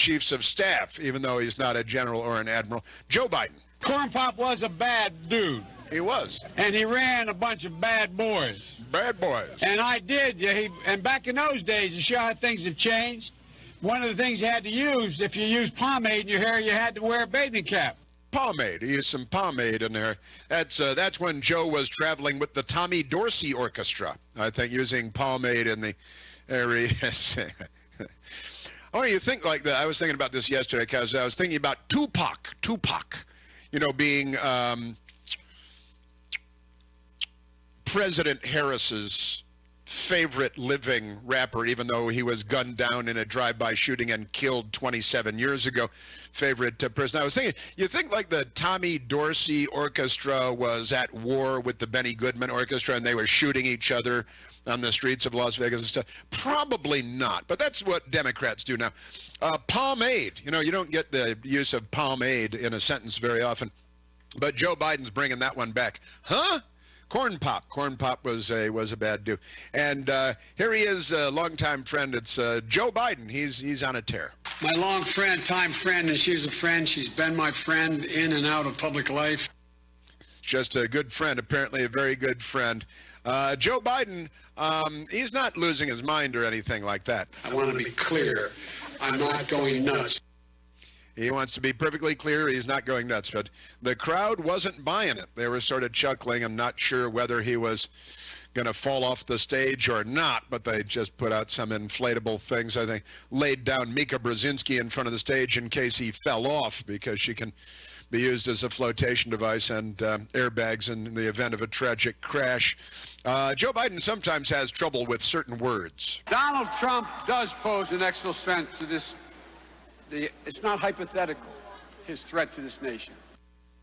chiefs of staff, even though he's not a general or an admiral. Joe Biden. Corn Pop was a bad dude. He was. And he ran a bunch of bad boys. Bad boys. And I did. And back in those days, to show how things have changed, one of the things you had to use, if you used pomade in your hair, you had to wear a bathing cap. Pomade. He used some pomade in there. That's when Joe was traveling with the Tommy Dorsey Orchestra, I think, using pomade in the areas. Oh, you think like that. I was thinking about this yesterday because I was thinking about Tupac, you know, being President Harris's favorite living rapper, even though he was gunned down in a drive-by shooting and killed 27 years ago. Favorite person. I was thinking, you think like the Tommy Dorsey Orchestra was at war with the Benny Goodman Orchestra and they were shooting each other on the streets of Las Vegas and stuff? Probably not, but that's what Democrats do now. Pomade, you know, you don't get the use of pomade in a sentence very often, but Joe Biden's bringing that one back. Huh? Corn Pop. Corn Pop was a bad dude. And here he is, a longtime friend. It's Joe Biden. He's on a tear. My long friend, time friend, and she's a friend. She's been my friend in and out of public life. Just a good friend, apparently a very good friend. Joe Biden, he's not losing his mind or anything like that. I want to be clear. I'm not going nuts. He wants to be perfectly clear he's not going nuts, but the crowd wasn't buying it. They were sort of chuckling. I'm not sure whether he was going to fall off the stage or not, but they just put out some inflatable things. I think laid down Mika Brzezinski in front of the stage in case he fell off, because she can be used as a flotation device and airbags in the event of a tragic crash. Joe Biden sometimes has trouble with certain words. Donald Trump does pose an existential threat to this. It's not hypothetical, his threat to this nation.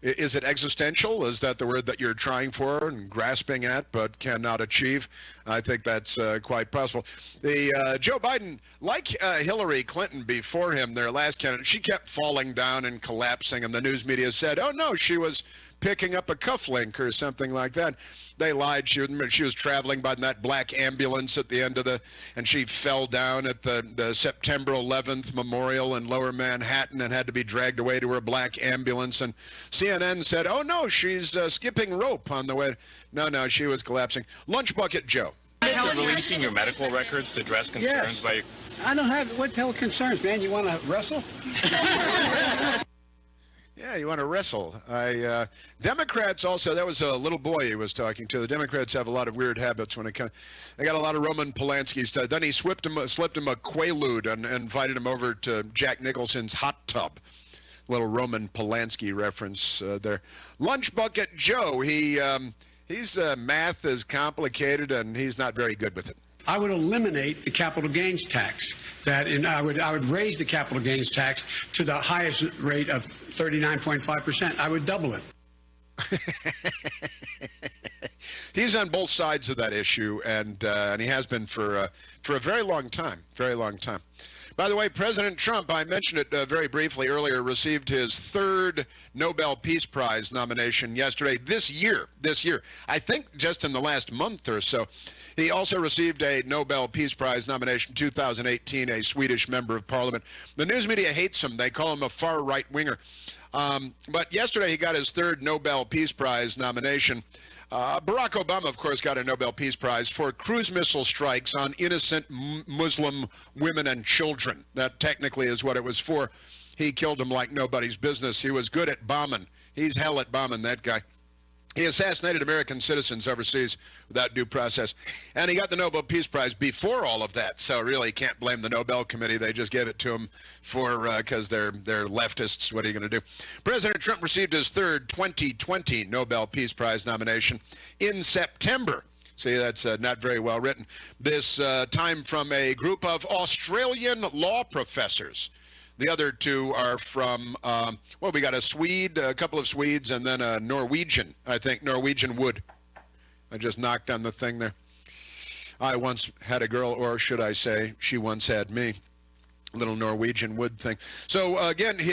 Is it existential? Is that the word that you're trying for and grasping at but cannot achieve? I think that's quite possible. Joe Biden, like Hillary Clinton before him, their last candidate, she kept falling down and collapsing, and the news media said, oh, no, she was picking up a cufflink or something like that. They lied. She was traveling by that black ambulance at the end of and she fell down at the September 11th memorial in Lower Manhattan and had to be dragged away to her black ambulance. And CNN said, oh, no, she's skipping rope on the way. No, she was collapsing. Lunch Bucket Joe. You're releasing your medical records to address concerns by... I don't have, what the hell concerns, man? You want to wrestle? Yeah, you want to wrestle. Democrats also, that was a little boy he was talking to. The Democrats have a lot of weird habits when it comes. They got a lot of Roman Polanski stuff. Then he slipped him a Quaalude and invited him over to Jack Nicholson's hot tub. Little Roman Polanski reference there. Lunch Bucket Joe, he's math is complicated and he's not very good with it. I would eliminate the capital gains tax. I would raise the capital gains tax to the highest rate of 39.5%. I would double it. He's on both sides of that issue, and he has been for a very long time. Very long time. By the way, President Trump, I mentioned it very briefly earlier, received his third Nobel Peace Prize nomination yesterday. This year, I think just in the last month or so. He also received a Nobel Peace Prize nomination, 2018, a Swedish member of parliament. The news media hates him. They call him a far right-winger. But yesterday he got his third Nobel Peace Prize nomination. Barack Obama, of course, got a Nobel Peace Prize for cruise missile strikes on innocent Muslim women and children. That technically is what it was for. He killed them like nobody's business. He was good at bombing. He's hell at bombing, that guy. He assassinated American citizens overseas without due process. And he got the Nobel Peace Prize before all of that. So really can't blame the Nobel Committee. They just gave it to him because they're leftists. What are you going to do? President Trump received his third 2020 Nobel Peace Prize nomination in September. See, that's not very well written. This time from a group of Australian law professors. The other two are from, we got a Swede, a couple of Swedes, and then a Norwegian, I think, Norwegian Wood. I just knocked on the thing there. I once had a girl, or should I say, she once had me. Little Norwegian wood thing. So again, he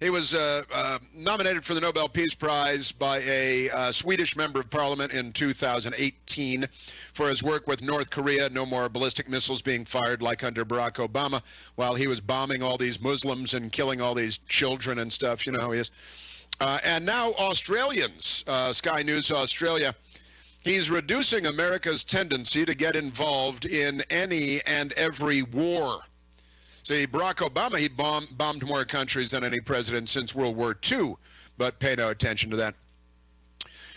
was nominated for the Nobel Peace Prize by a Swedish member of parliament in 2018 for his work with North Korea. No more ballistic missiles being fired like under Barack Obama, while he was bombing all these Muslims and killing all these children and stuff. You know how he is. And now Australians, Sky News Australia, he's reducing America's tendency to get involved in any and every war. See, Barack Obama, he bombed more countries than any president since World War II, but pay no attention to that.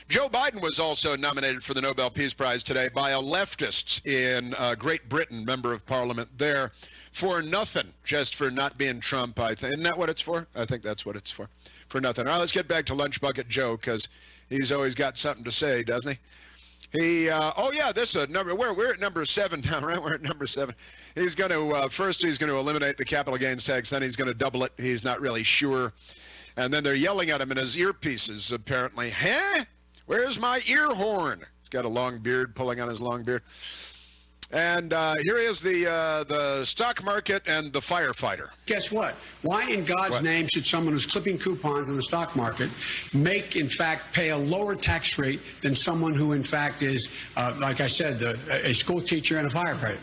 Joe Biden was also nominated for the Nobel Peace Prize today by a leftist in Great Britain, member of parliament there, for nothing, just for not being Trump, I think. Isn't that what it's for? I think that's what it's for nothing. All right, let's get back to Lunch Bucket Joe, because he's always got something to say, doesn't he? Oh yeah, this is number. We're at number 7 now, right? We're at number 7. He's going to first he's going to eliminate the capital gains tax. Then he's going to double it. He's not really sure. And then they're yelling at him in his earpieces. Apparently, huh? Where's my ear horn? He's got a long beard, pulling on his long beard. And here is the stock market and the firefighter. Guess what? Why in God's name should someone who's clipping coupons in the stock market in fact, pay a lower tax rate than someone who, in fact, is, like I said, a school teacher and a firefighter?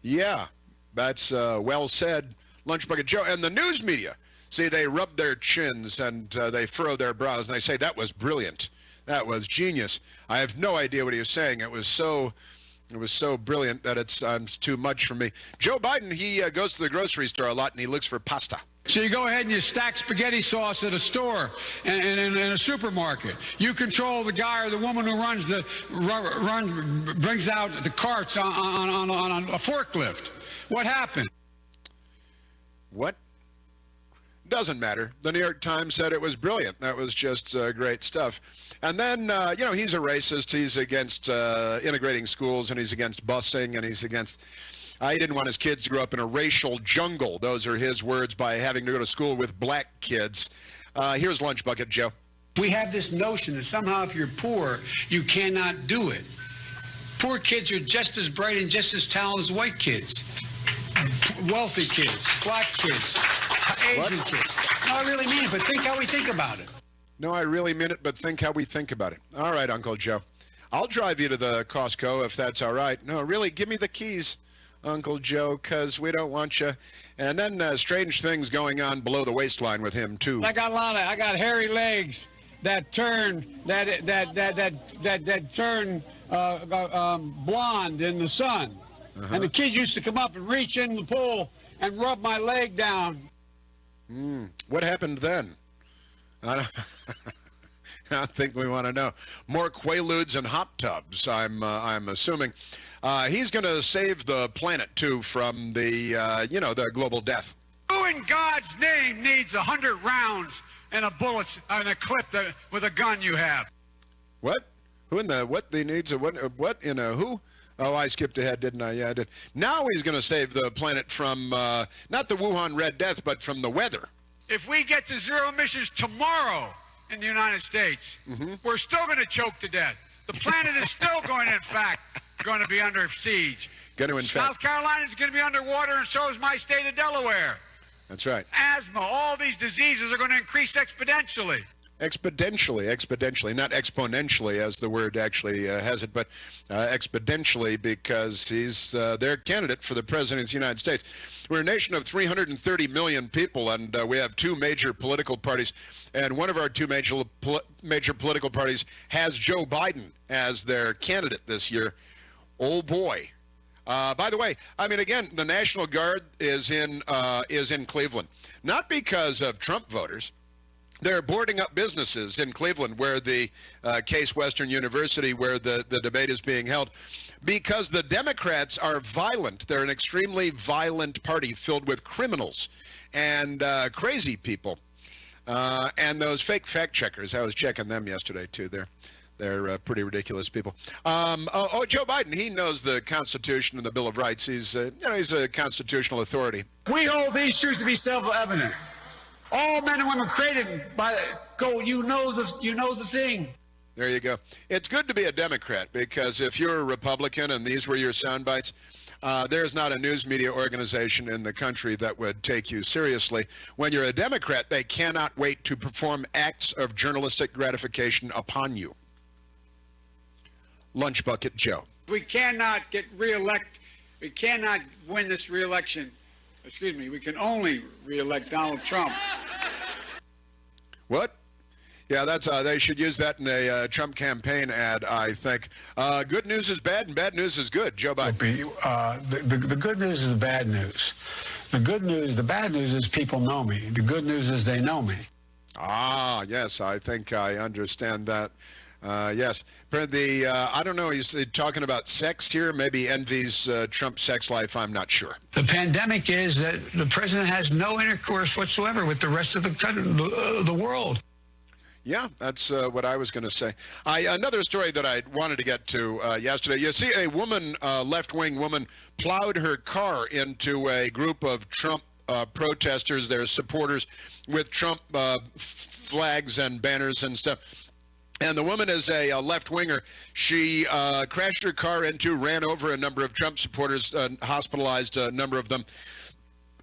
Yeah, that's well said, Lunch Bucket Joe. And the news media, see, they rub their chins and they furrow their brows and they say, that was brilliant. That was genius. I have no idea what he was saying. It was so brilliant that it's too much for me. Joe Biden, he goes to the grocery store a lot and he looks for pasta. So you go ahead and you stack spaghetti sauce at a store and in a supermarket. You control the guy or the woman who brings out the carts on a forklift. What happened? What? Doesn't matter. The New York Times said it was brilliant. That was just great stuff. And then, you know, he's a racist. He's against integrating schools, and he's against busing, and he's against... he didn't want his kids to grow up in a racial jungle. Those are his words, by having to go to school with black kids. Here's Lunch Bucket Joe. We have this notion that somehow if you're poor, you cannot do it. Poor kids are just as bright and just as talented as white kids. Wealthy kids, black kids, Asian kids. No, I really mean it, but think how we think about it. No, I really mean it, but think how we think about it. All right, Uncle Joe. I'll drive you to the Costco if that's all right. No, really, give me the keys, Uncle Joe, because we don't want you. And then strange things going on below the waistline with him, too. I got hairy legs that turn blonde in the sun. Uh-huh. And the kids used to come up and reach in the pool and rub my leg down. What happened then? I don't think we want to know. More Quaaludes and hot tubs, I'm assuming. He's going to save the planet, too, from the global death. Who in God's name needs 100 rounds and a bullet and a clip with a gun you have? What? Who in the what? They needs a what in a who? Oh, I skipped ahead, didn't I? Yeah, I did. Now he's going to save the planet from not the Wuhan Red Death, but from the weather. If we get to zero emissions tomorrow in the United States, we're still going to choke to death. The planet is still going to be under siege. South Carolina is going to be underwater, and so is my state of Delaware. That's right. Asthma, all these diseases are going to increase exponentially. Exponentially, not exponentially as the word actually has it, but exponentially, because he's their candidate for the president of the United States. We're a nation of 330 million people, and we have 2 major political parties, and one of our 2 major political parties has Joe Biden as their candidate this year. Oh boy. By the way, I mean, again, the National Guard is in Cleveland, not because of Trump voters. They're boarding up businesses in Cleveland, where the Case Western University, where the debate is being held, because the Democrats are violent. They're an extremely violent party filled with criminals and crazy people. And those fake fact checkers, I was checking them yesterday, too. They're pretty ridiculous people. Joe Biden, he knows the Constitution and the Bill of Rights. He's a constitutional authority. We hold these truths to be self-evident. All men and women created by you know the thing. There you go. It's good to be a Democrat, because if you're a Republican and these were your sound bites, There's not a news media organization in the country that would take you seriously. When you're a Democrat, they cannot wait to perform acts of journalistic gratification upon you. Lunch Bucket Joe. We cannot get reelect. We cannot win this reelection. Excuse me. We can only reelect Donald Trump. What? Yeah, that's they should use that in a Trump campaign ad, I think. Good news is bad and bad news is good. Joe Biden. The good news is the bad news. The bad news is people know me. The good news is they know me. Ah, yes, I think I understand that. Yes. I don't know, he's talking about sex here, maybe envies Trump's sex life, I'm not sure. The pandemic is that the president has no intercourse whatsoever with the rest of the world. Yeah, that's what I was going to say. Another story that I wanted to get to yesterday. You see, a woman, left-wing woman, plowed her car into a group of Trump protesters, their supporters, with Trump flags and banners and stuff. And the woman is a left-winger. She crashed her car into, ran over a number of Trump supporters, hospitalized a number of them,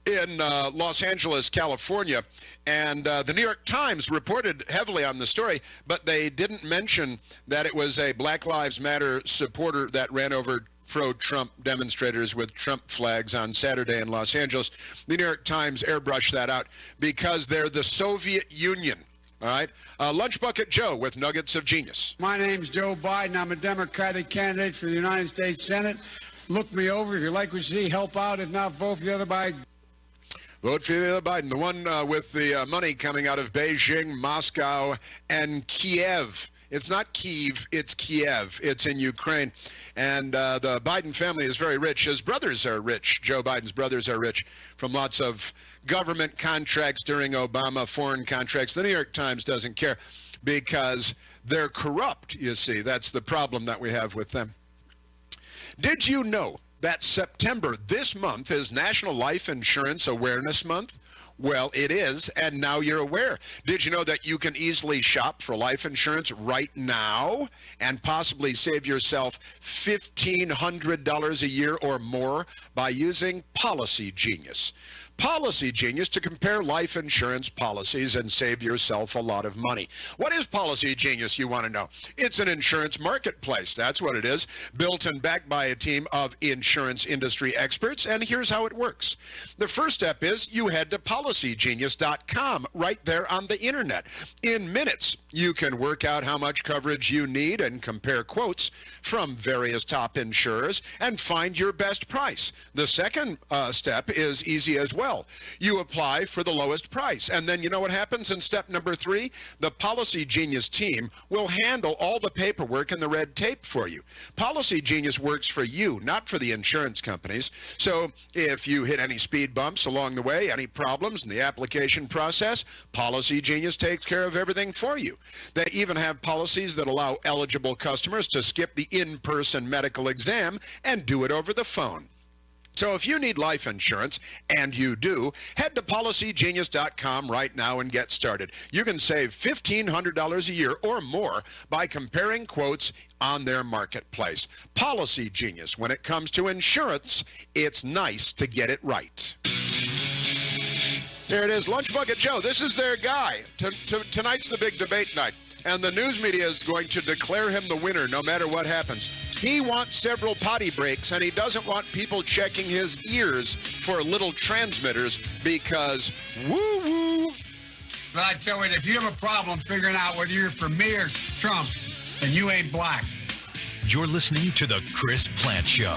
in Los Angeles, California. And the New York Times reported heavily on the story, but they didn't mention that it was a Black Lives Matter supporter that ran over pro-Trump demonstrators with Trump flags on Saturday in Los Angeles. The New York Times airbrushed that out because they're the Soviet Union. All right. Lunch Bucket Joe with Nuggets of Genius. My name's Joe Biden. I'm a Democratic candidate for the United States Senate. Look me over. If you like what you see, help out. If not, vote for the other Biden. Vote for the other Biden, the one with the money coming out of Beijing, Moscow, and Kiev. It's not Kyiv, it's Kiev. It's in Ukraine. And the Biden family is very rich. His brothers are rich. Joe Biden's brothers are rich from lots of government contracts during Obama, foreign contracts. The New York Times doesn't care because they're corrupt, you see. That's the problem that we have with them. Did you know that September this month is National Life Insurance Awareness Month? Well, it is, and now you're aware. Did you know that you can easily shop for life insurance right now and possibly save yourself $1,500 a year or more by using Policy Genius? Policy Genius to compare life insurance policies and save yourself a lot of money. What is Policy Genius, you want to know? It's an insurance marketplace. That's what it is. Built and backed by a team of insurance industry experts. And here's how it works. The first step is you head to policygenius.com right there on the internet. In minutes, you can work out how much coverage you need and compare quotes from various top insurers and find your best price. The second step is easy as well. You apply for the lowest price, and then you know what happens in step number 3? The Policy Genius team will handle all the paperwork and the red tape for you. Policy Genius works for you, not for the insurance companies. So if you hit any speed bumps along the way, any problems in the application process, Policy Genius takes care of everything for you. They even have policies that allow eligible customers to skip the in-person medical exam and do it over the phone. So if you need life insurance, and you do, head to policygenius.com right now and get started. You can save $1,500 a year or more by comparing quotes on their marketplace. Policy Genius. When it comes to insurance, it's nice to get it right. Here it is, Lunch Bucket Joe. This is their guy. Tonight's the big debate night, and the news media is going to declare him the winner no matter what happens. He wants several potty breaks, and he doesn't want people checking his ears for little transmitters because woo-woo. But I tell you, if you have a problem figuring out whether you're for me or Trump, then you ain't black. You're listening to The Chris Plante Show.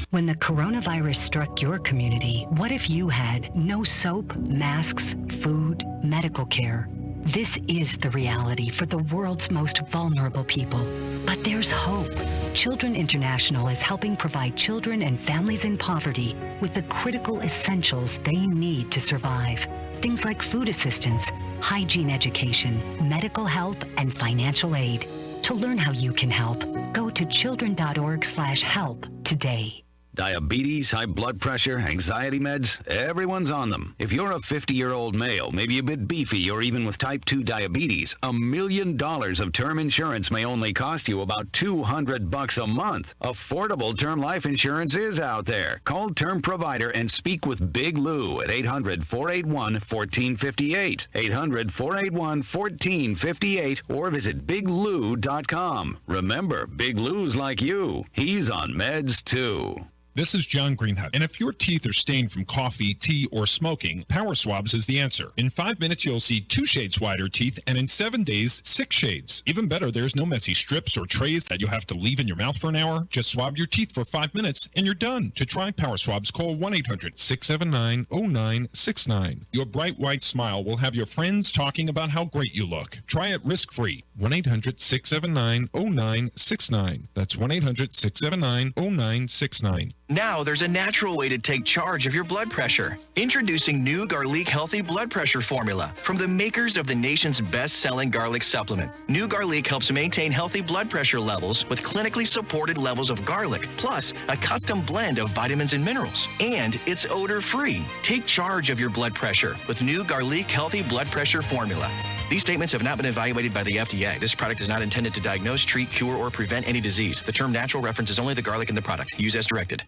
When the coronavirus struck your community, what if you had no soap, masks, food, medical care? This is the reality for the world's most vulnerable people. But there's hope. Children International is helping provide children and families in poverty with the critical essentials they need to survive. Things like food assistance, hygiene education, medical help, and financial aid. To learn how you can help, go to children.org/help today. Diabetes, high blood pressure, anxiety meds, everyone's on them. If you're a 50-year-old male, maybe a bit beefy, or even with type 2 diabetes, $1 million of term insurance may only cost you about $200 a month. Affordable term life insurance is out there. Call Term Provider and speak with Big Lou at 800-481-1458. 800-481-1458 or visit biglou.com. Remember, Big Lou's like you. He's on meds too. This is John Greenhut, and if your teeth are stained from coffee, tea, or smoking, Power Swabs is the answer. In 5 minutes, you'll see 2 shades whiter teeth, and in 7 days, 6 shades. Even better, there's no messy strips or trays that you'll have to leave in your mouth for an hour. Just swab your teeth for 5 minutes, and you're done. To try Power Swabs, call 1-800-679-0969. Your bright white smile will have your friends talking about how great you look. Try it risk-free. 1-800-679-0969. That's 1-800-679-0969. Now there's a natural way to take charge of your blood pressure. Introducing new Garlic Healthy Blood Pressure Formula from the makers of the nation's best-selling garlic supplement. New Garlic helps maintain healthy blood pressure levels with clinically supported levels of garlic, plus a custom blend of vitamins and minerals. And it's odor-free. Take charge of your blood pressure with new Garlic Healthy Blood Pressure Formula. These statements have not been evaluated by the FDA. This product is not intended to diagnose, treat, cure, or prevent any disease. The term natural references only the garlic in the product. Use as directed.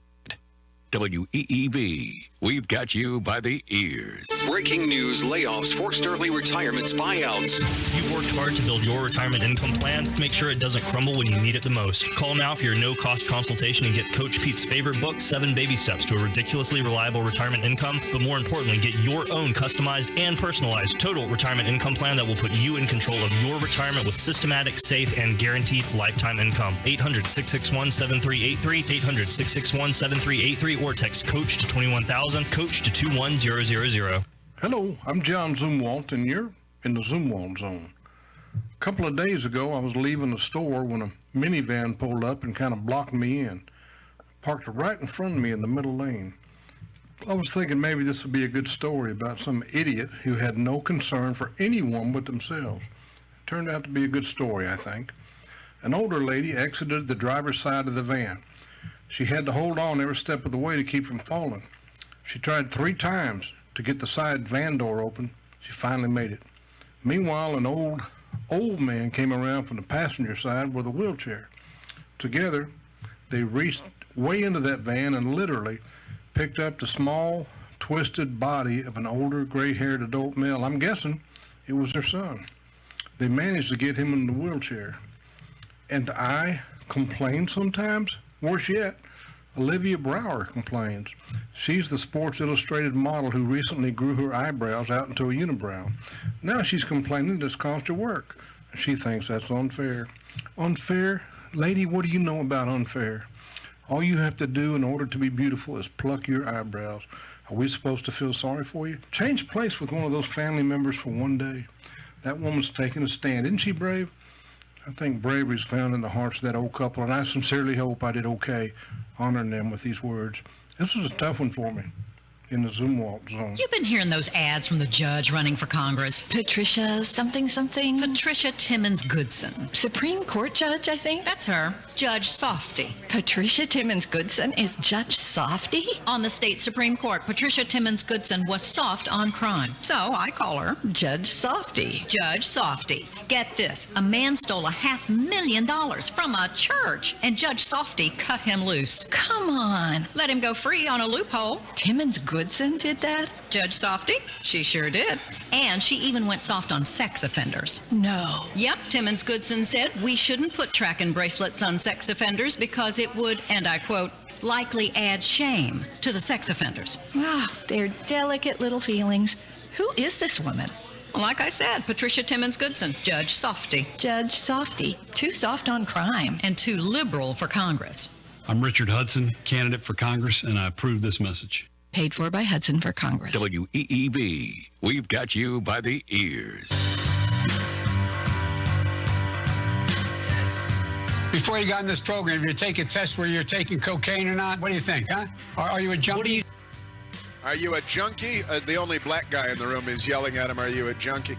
WEEB, we've got you by the ears. Breaking news, layoffs, forced early retirements, buyouts. You've worked hard to build your retirement income plan. Make sure it doesn't crumble when you need it the most. Call now for your no-cost consultation and get Coach Pete's favorite book, 7 Baby Steps to a Ridiculously Reliable Retirement Income. But more importantly, get your own customized and personalized total retirement income plan that will put you in control of your retirement with systematic, safe, and guaranteed lifetime income. 800-661-7383, 800-661-7383, or text COACH to 21,000, COACH to 21000. Hello, I'm John Zumwalt, and you're in the Zumwalt Zone. A couple of days ago, I was leaving the store when a minivan pulled up and kind of blocked me in. Parked right in front of me in the middle lane. I was thinking maybe this would be a good story about some idiot who had no concern for anyone but themselves. It turned out to be a good story, I think. An older lady exited the driver's side of the van. She had to hold on every step of the way to keep from falling. She tried 3 times to get the side van door open. She finally made it. Meanwhile, an old man came around from the passenger side with a wheelchair. Together, they reached way into that van and literally picked up the small, twisted body of an older, gray-haired adult male. I'm guessing it was their son. They managed to get him in the wheelchair. And I complain sometimes? Worse yet, Olivia Brower complains. She's the Sports Illustrated model who recently grew her eyebrows out into a unibrow. Now she's complaining this cost her work. She thinks that's unfair. Unfair? Lady, what do you know about unfair? All you have to do in order to be beautiful is pluck your eyebrows. Are we supposed to feel sorry for you? Change place with one of those family members for one day. That woman's taking a stand. Isn't she brave? I think bravery is found in the hearts of that old couple, and I sincerely hope I did okay honoring them with these words. This was a tough one for me in the Zumwalt Zone. You've been hearing those ads from the judge running for Congress. Patricia something. Patricia Timmons Goodson. Supreme Court judge, I think. That's her. Judge Softy. Patricia Timmons Goodson is Judge Softy? On the state Supreme Court, Patricia Timmons Goodson was soft on crime. So I call her Judge Softy. Judge Softy. Get this. A man stole $500,000 from a church, and Judge Softy cut him loose. Come on. Let him go free on a loophole. Timmons Goodson did that? Judge Softy? She sure did. And she even went soft on sex offenders. No. Yep, Timmons Goodson said we shouldn't put tracking bracelets on sex offenders because it would, and I quote, likely add shame to the sex offenders. Ah, they're delicate little feelings. Who is this woman? Like I said, Patricia Timmons Goodson, Judge Softy. Judge Softy. Too soft on crime. And too liberal for Congress. I'm Richard Hudson, candidate for Congress, and I approve this message. Paid for by Hudson for Congress. WEEB, we've got you by the ears. Before you got in this program, you take a test where you're taking cocaine or not? What do you think, huh? Are you a junkie? Are you a junkie? The only black guy in the room is yelling at him, are you a junkie?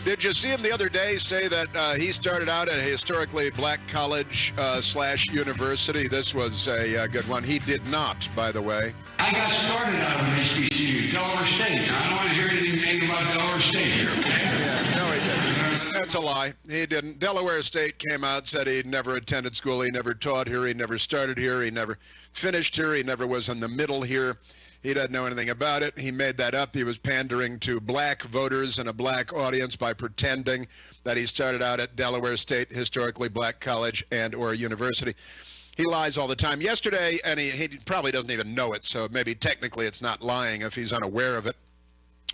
Did you see him the other day say that he started out at a historically black college / university? This was a good one. He did not, by the way. I got started out of an HBCU, Delaware State. Now, I don't want to hear anything negative about Delaware State here, okay? Yeah, no, he didn't. That's a lie. He didn't. Delaware State came out, said he'd never attended school. He never taught here. He never started here. He never finished here. He never was in the middle here. He doesn't know anything about it. He made that up. He was pandering to black voters and a black audience by pretending that he started out at Delaware State, historically black college and or university. He lies all the time. Yesterday, and he probably doesn't even know it, so maybe technically it's not lying if he's unaware of it.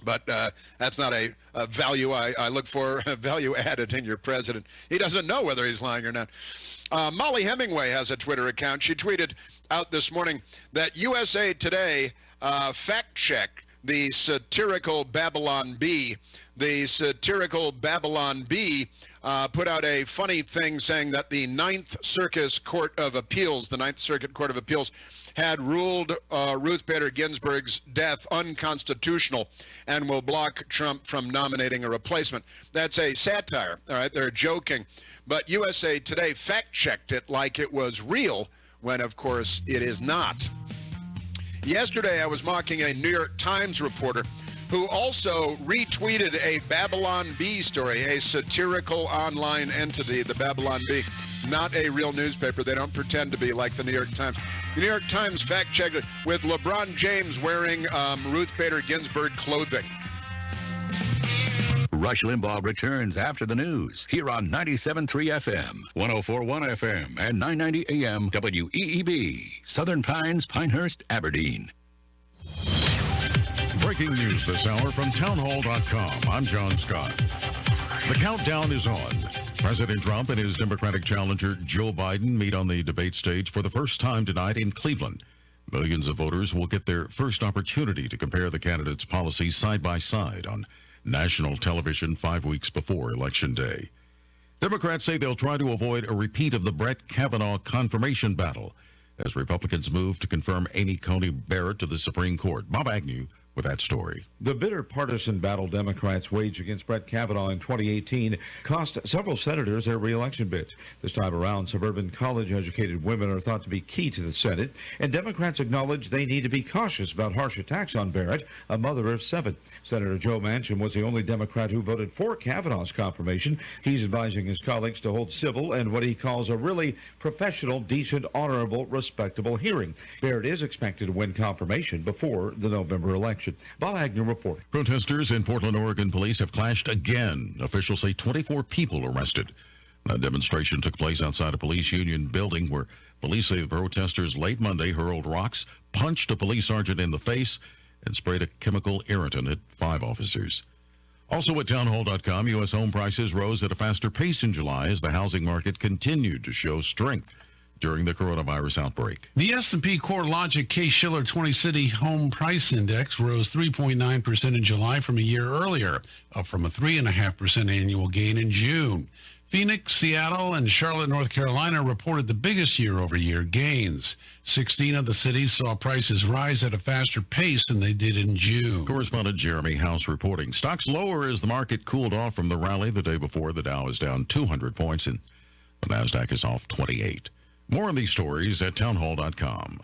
But that's not a value I look for, value added in your president. He doesn't know whether he's lying or not. Molly Hemingway has a Twitter account. She tweeted out this morning that USA Today fact-check the satirical Babylon Bee. The satirical Babylon Bee put out a funny thing saying that the Ninth Circuit Court of Appeals, had ruled Ruth Bader Ginsburg's death unconstitutional and will block Trump from nominating a replacement. That's a satire, all right? They're joking. But USA Today fact-checked it like it was real, when, of course, it is not. Yesterday, I was mocking a New York Times reporter who also retweeted a Babylon Bee story, a satirical online entity, the Babylon Bee. Not a real newspaper. They don't pretend to be like the New York Times. The New York Times fact-checked it with LeBron James wearing Ruth Bader Ginsburg clothing. Rush Limbaugh returns after the news here on 97.3 FM, 104.1 FM, and 990 AM WEEB, Southern Pines, Pinehurst, Aberdeen. Breaking news this hour from townhall.com. I'm John Scott. The countdown is on. President Trump and his Democratic challenger Joe Biden meet on the debate stage for the first time tonight in Cleveland. Millions of voters will get their first opportunity to compare the candidates' policies side by side on national television 5 weeks before Election Day. Democrats say they'll try to avoid a repeat of the Brett Kavanaugh confirmation battle as Republicans move to confirm Amy Coney Barrett to the Supreme Court. Bob Agnew with that story. The bitter partisan battle Democrats waged against Brett Kavanaugh in 2018 cost several senators their re-election bids. This time around, suburban college-educated women are thought to be key to the Senate, and Democrats acknowledge they need to be cautious about harsh attacks on Barrett, a mother of 7. Senator Joe Manchin was the only Democrat who voted for Kavanaugh's confirmation. He's advising his colleagues to hold civil and what he calls a really professional, decent, honorable, respectable hearing. Barrett is expected to win confirmation before the November election. Bob Agnew reporting. Protesters in Portland, Oregon police have clashed again. Officials say 24 people arrested. A demonstration took place outside a police union building where police say the protesters late Monday hurled rocks, punched a police sergeant in the face, and sprayed a chemical irritant at 5 officers. Also at townhall.com, U.S. home prices rose at a faster pace in July as the housing market continued to show strength during the coronavirus outbreak. The S&P CoreLogic Case-Shiller 20-City Home Price Index rose 3.9% in July from a year earlier, up from a 3.5% annual gain in June. Phoenix, Seattle, and Charlotte, North Carolina reported the biggest year-over-year gains. 16 of the cities saw prices rise at a faster pace than they did in June. Correspondent Jeremy House reporting. Stocks lower as the market cooled off from the rally the day before. The Dow is down 200 points and the NASDAQ is off 28. More on these stories at townhall.com.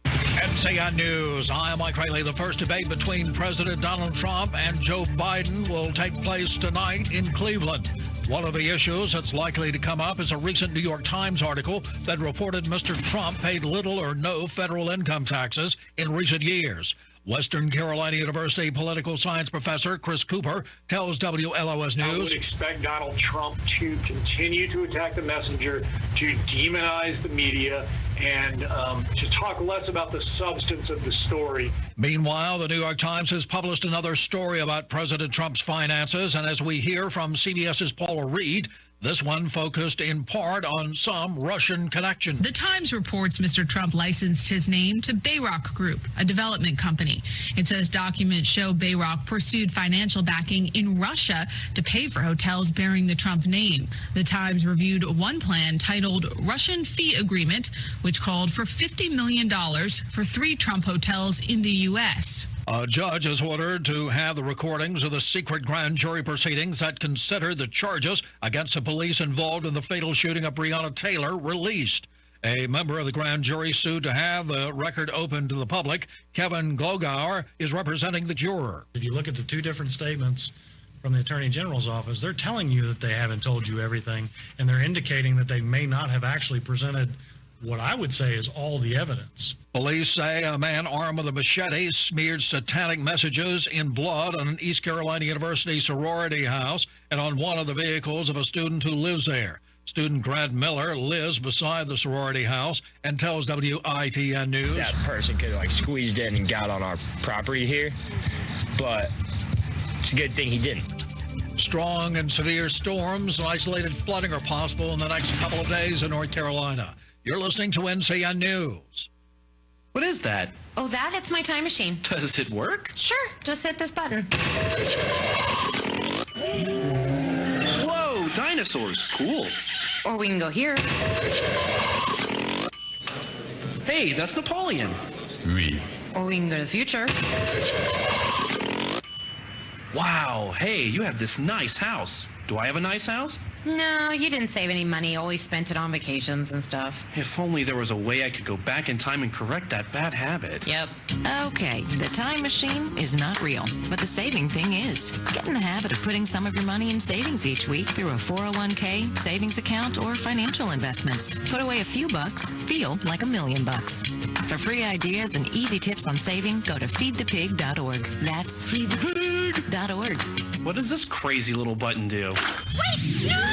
MCN News. I am Mike Rayleigh. The first debate between President Donald Trump and Joe Biden will take place tonight in Cleveland. One of the issues that's likely to come up is a recent New York Times article that reported Mr. Trump paid little or no federal income taxes in recent years. Western Carolina University political science professor Chris Cooper tells WLOS News. I would expect Donald Trump to continue to attack the messenger, to demonize the media, and to talk less about the substance of the story. Meanwhile, the New York Times has published another story about President Trump's finances, and as we hear from CBS's Paula Reed, this one focused in part on some Russian connection. The Times reports Mr. Trump licensed his name to Bayrock Group, a development company. It says documents show Bayrock pursued financial backing in Russia to pay for hotels bearing the Trump name. The Times reviewed one plan titled Russian Fee Agreement, which called for $50 million for 3 Trump hotels in the U.S. A judge is ordered to have the recordings of the secret grand jury proceedings that considered the charges against the police involved in the fatal shooting of Breonna Taylor released. A member of the grand jury sued to have the record open to the public. Kevin Glogauer is representing the juror. If you look at the two different statements from the Attorney General's office, they're telling you that they haven't told you everything, and they're indicating that they may not have actually presented what I would say is all the evidence. Police say a man armed with a machete smeared satanic messages in blood on an East Carolina University sorority house and on one of the vehicles of a student who lives there. Student Grant Miller lives beside the sorority house and tells WITN News. That person could have squeezed in and got on our property here, but it's a good thing he didn't. Strong and severe storms and isolated flooding are possible in the next couple of days in North Carolina. You're listening to NCN News. What is that? Oh, it's my time machine. Does it work? Sure, just hit this button. Whoa, dinosaurs, cool. Or we can go here. Hey, that's Napoleon. Oui. Or we can go to the future. Wow, hey, you have this nice house. Do I have a nice house? No, you didn't save any money, always spent it on vacations and stuff. If only there was a way I could go back in time and correct that bad habit. Yep. Okay, the time machine is not real, but the saving thing is. Get in the habit of putting some of your money in savings each week through a 401k, savings account, or financial investments. Put away a few bucks, feel like $1 million. For free ideas and easy tips on saving, go to feedthepig.org. That's feedthepig.org. What does this crazy little button do? Wait, no!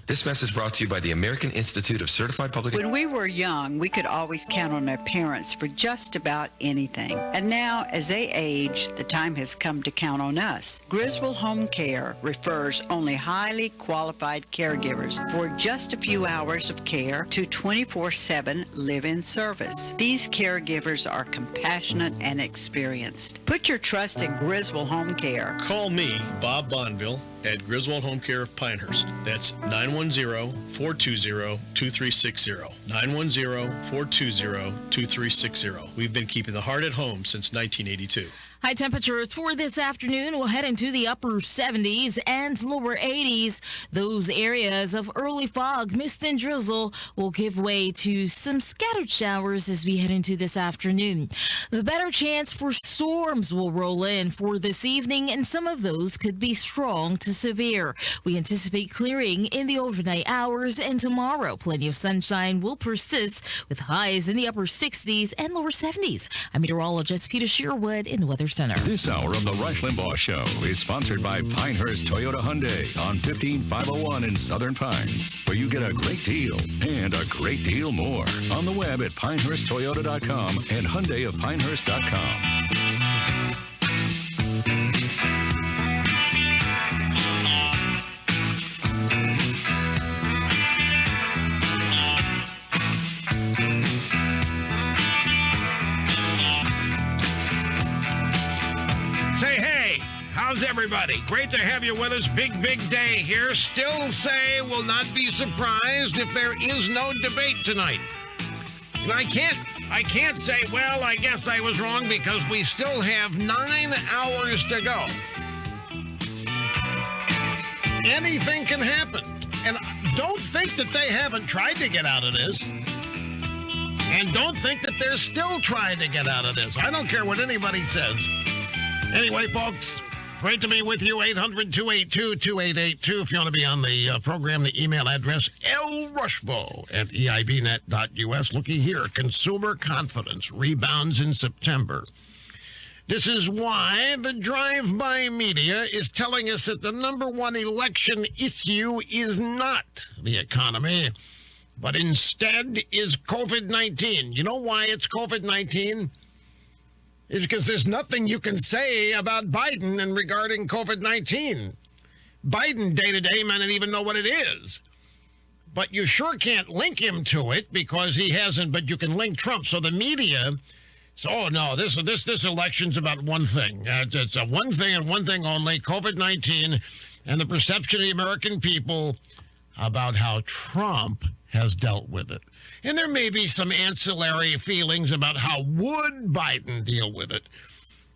This message brought to you by the American Institute of Certified Public... When we were young, we could always count on our parents for just about anything. And now, as they age, the time has come to count on us. Griswold Home Care refers only highly qualified caregivers for just a few hours of care to 24/7 live-in service. These caregivers are compassionate and experienced. Put your trust in Griswold Home Care. Call me, Bob Bonville, at Griswold Home Care of Pinehurst. That's 910-420-2360. 910-420-2360. We've been keeping the heart at home since 1982. High temperatures for this afternoon will head into the upper 70s and lower 80s. Those areas of early fog, mist, and drizzle will give way to some scattered showers as we head into this afternoon. The better chance for storms will roll in for this evening, and some of those could be strong to severe. We anticipate clearing in the overnight hours, and tomorrow plenty of sunshine will persist with highs in the upper 60s and lower 70s. I'm meteorologist Peter Sherwood in the Weather Center. This hour of the Rush Limbaugh Show is sponsored by Pinehurst Toyota Hyundai on 15501 in Southern Pines, where you get a great deal and a great deal more. On the web at pinehursttoyota.com and HyundaiofPinehurst.com. How's everybody? Great to have you with us. Big day here. Still say will not be surprised if there is no debate tonight. And I can't say, well, I guess I was wrong, because we still have 9 hours to go. Anything can happen. And don't think that they haven't tried to get out of this. And don't think that they're still trying to get out of this. I don't care what anybody says. Anyway, folks, great to be with you. 800-282-2882. If you want to be on the program, the email address, lrushvo@eibnet.us. Looky here, consumer confidence rebounds in September. This is why the drive-by media is telling us that the number one election issue is not the economy, but instead is COVID-19. You know why it's COVID-19? Is because there's nothing you can say about Biden and regarding COVID-19. Biden day-to-day may not even know what it is. But you sure can't link him to it because he hasn't, but you can link Trump. So the media, oh no, this election's about one thing. It's a one thing and one thing only, COVID-19, and the perception of the American people about how Trump has dealt with it. And there may be some ancillary feelings about how would Biden deal with it.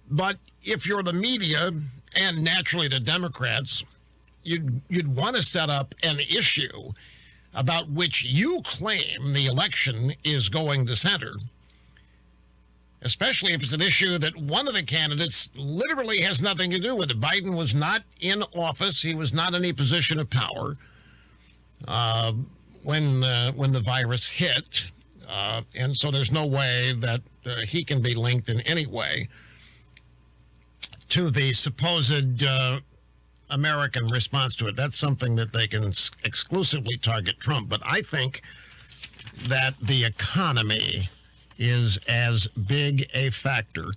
But if you're the media and naturally the Democrats, you'd want to set up an issue about which you claim the election is going to center, especially if it's an issue that one of the candidates literally has nothing to do with it. Biden was not in office. He was not in a position of power when the virus hit. And so there's no way that he can be linked in any way to the supposed American response to it. That's something that they can exclusively target Trump. But I think that the economy is as big a factor.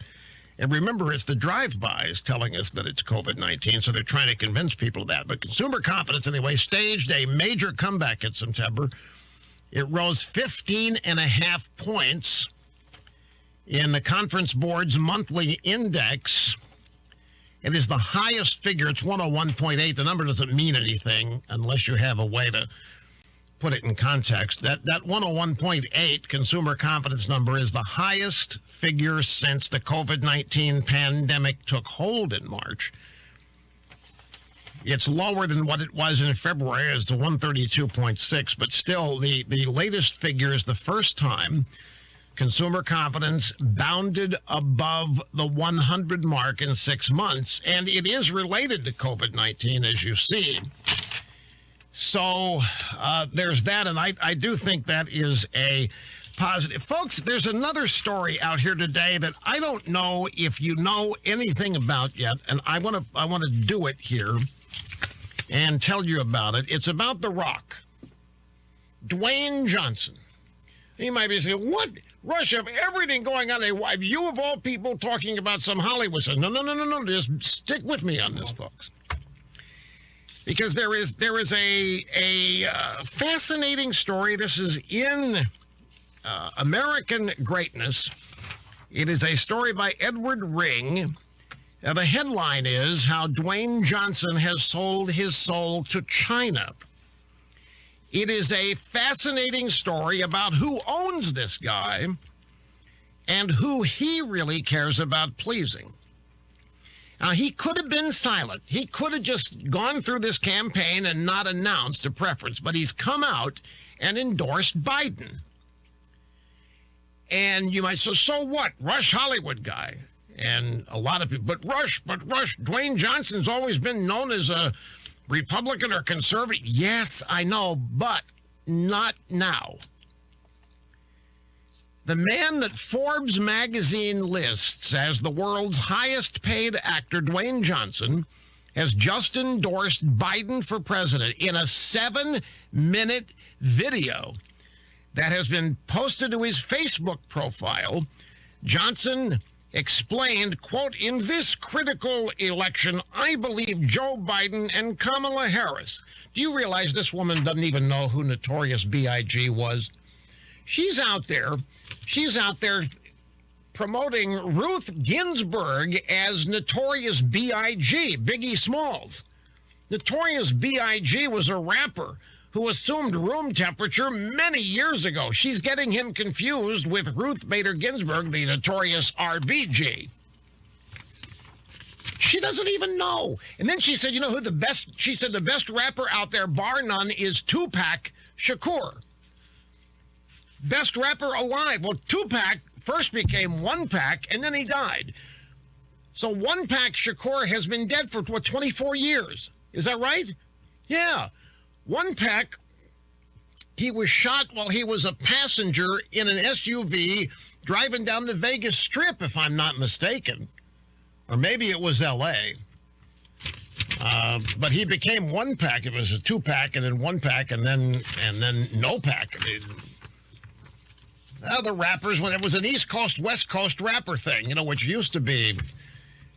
And remember, it's the drive-bys telling us that it's COVID-19, so they're trying to convince people of that. But consumer confidence, anyway, staged a major comeback in September. It rose 15.5 points in the Conference Board's monthly index. It is the highest figure. It's 101.8. The number doesn't mean anything unless you have a way to put it in context. That 101.8 consumer confidence number is the highest figure since the COVID-19 pandemic took hold in March. It's lower than what it was in February. It's 132.6, but still the latest figure is the first time consumer confidence bounded above the 100 mark in 6 months, and it is related to COVID-19, as you see. So there's that, and I do think that is a positive. Folks, there's another story out here today that I don't know if you know anything about yet, and I want to do it here and tell you about it. It's about The Rock, Dwayne Johnson. You might be saying, what? Rush of everything going on. Have you, of all people, talking about some Hollywood stuff? No. Just stick with me on this, folks. Because there is a fascinating story. This is in American Greatness. It is a story by Edward Ring. The headline is How Dwayne Johnson Has Sold His Soul to China. It is a fascinating story about who owns this guy and who he really cares about pleasing. Now, he could have been silent. He could have just gone through this campaign and not announced a preference, but he's come out and endorsed Biden. And you might say, so what? Rush Hollywood guy. And a lot of people, but Rush, Dwayne Johnson's always been known as a Republican or conservative. Yes, I know, but not now. The man that Forbes magazine lists as the world's highest paid actor, Dwayne Johnson, has just endorsed Biden for president in a 7-minute video that has been posted to his Facebook profile. Johnson explained, quote, in this critical election, I believe Joe Biden and Kamala Harris. Do you realize this woman doesn't even know who Notorious B.I.G. was? She's out there promoting Ruth Ginsburg as Notorious B.I.G., Biggie Smalls. Notorious B.I.G. was a rapper who assumed room temperature many years ago. She's getting him confused with Ruth Bader Ginsburg, the Notorious RBG. She doesn't even know. And then she said, you know who the best rapper out there, bar none, is Tupac Shakur. Best rapper alive. Well, Tupac first became One Pac, and then he died. So One Pac Shakur has been dead for, 24 years. Is that right? Yeah. One Pac, he was shot while he was a passenger in an SUV driving down the Vegas Strip, if I'm not mistaken. Or maybe it was L.A. But he became One Pac. It was a Two-Pac and then One Pac and then No Pac. I mean, the rappers, when it was an East Coast, West Coast rapper thing, which used to be.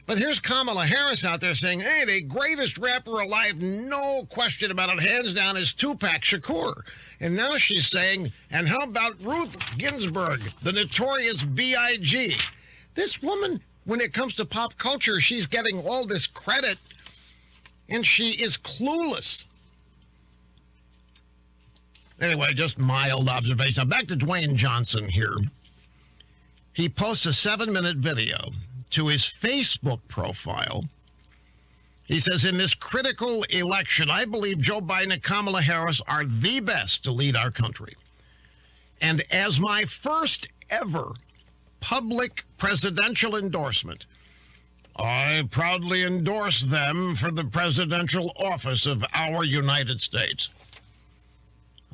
But here's Kamala Harris out there saying, hey, the greatest rapper alive, no question about it, hands down, is Tupac Shakur. And now she's saying, and how about Ruth Ginsburg, the Notorious B.I.G.? This woman, when it comes to pop culture, she's getting all this credit, and she is clueless. Anyway, just mild observation. Back to Dwayne Johnson here. He posts a 7-minute video to his Facebook profile. He says, in this critical election, I believe Joe Biden and Kamala Harris are the best to lead our country. And as my first ever public presidential endorsement, I proudly endorse them for the presidential office of our United States.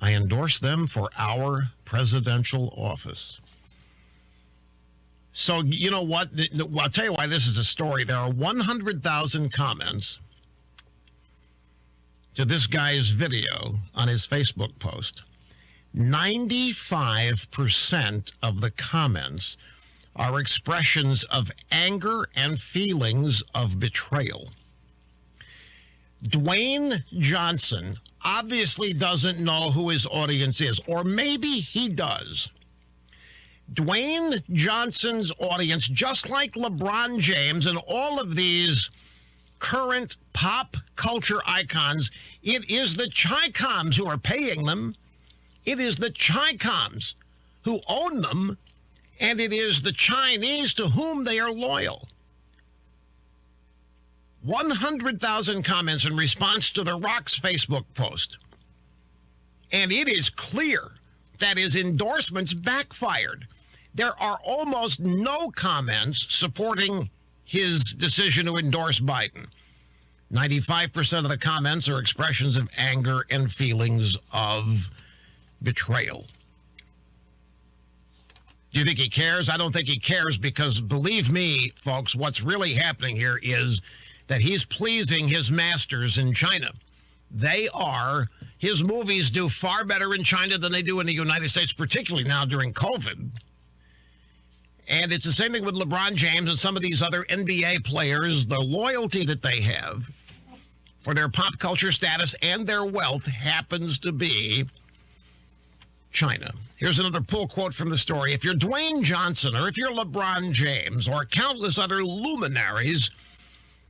I endorse them for our presidential office. So, you know what? I'll tell you why this is a story. There are 100,000 comments to this guy's video on his Facebook post. 95% of the comments are expressions of anger and feelings of betrayal. Dwayne Johnson obviously doesn't know who his audience is, or maybe he does. Dwayne Johnson's audience, just like LeBron James and all of these current pop culture icons, it is the Chi-Coms who are paying them. It is the Chi-Coms who own them, and it is the Chinese to whom they are loyal. 100,000 comments in response to The Rock's Facebook post. And it is clear that his endorsements backfired. There are almost no comments supporting his decision to endorse Biden. 95% of the comments are expressions of anger and feelings of betrayal. Do you think he cares? I don't think he cares, because believe me, folks, what's really happening here is that he's pleasing his masters in China. His movies do far better in China than they do in the United States, particularly now during COVID. And it's the same thing with LeBron James and some of these other NBA players. The loyalty that they have for their pop culture status and their wealth happens to be China. Here's another pull quote from the story. If you're Dwayne Johnson, or if you're LeBron James, or countless other luminaries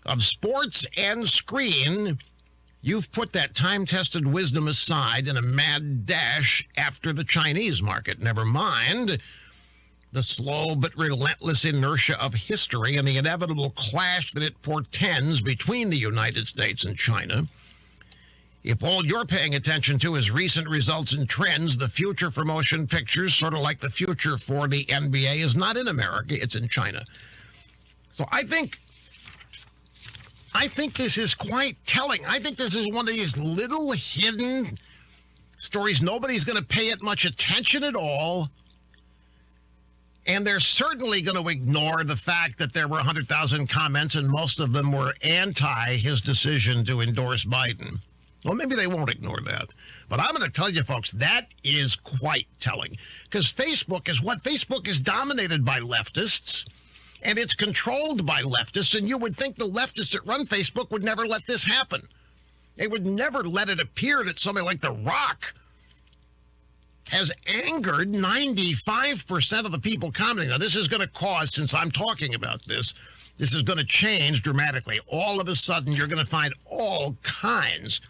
of sports and screen, you've put that time-tested wisdom aside in a mad dash after the Chinese market. Never mind the slow but relentless inertia of history and the inevitable clash that it portends between the United States and China. If all you're paying attention to is recent results and trends, the future for motion pictures, sort of like the future for the NBA, is not in America, it's in China. So I think this is quite telling. I think this is one of these little hidden stories. Nobody's going to pay it much attention at all. And they're certainly going to ignore the fact that there were 100,000 comments, and most of them were anti his decision to endorse Biden. Well, maybe they won't ignore that. But I'm going to tell you, folks, that is quite telling. Because Facebook is dominated by leftists, and it's controlled by leftists, and you would think the leftists that run Facebook would never let this happen. They would never let it appear that somebody like The Rock has angered 95% of the people commenting. Now, this is going to cause, since I'm talking about this is going to change dramatically. All of a sudden, you're going to find all kinds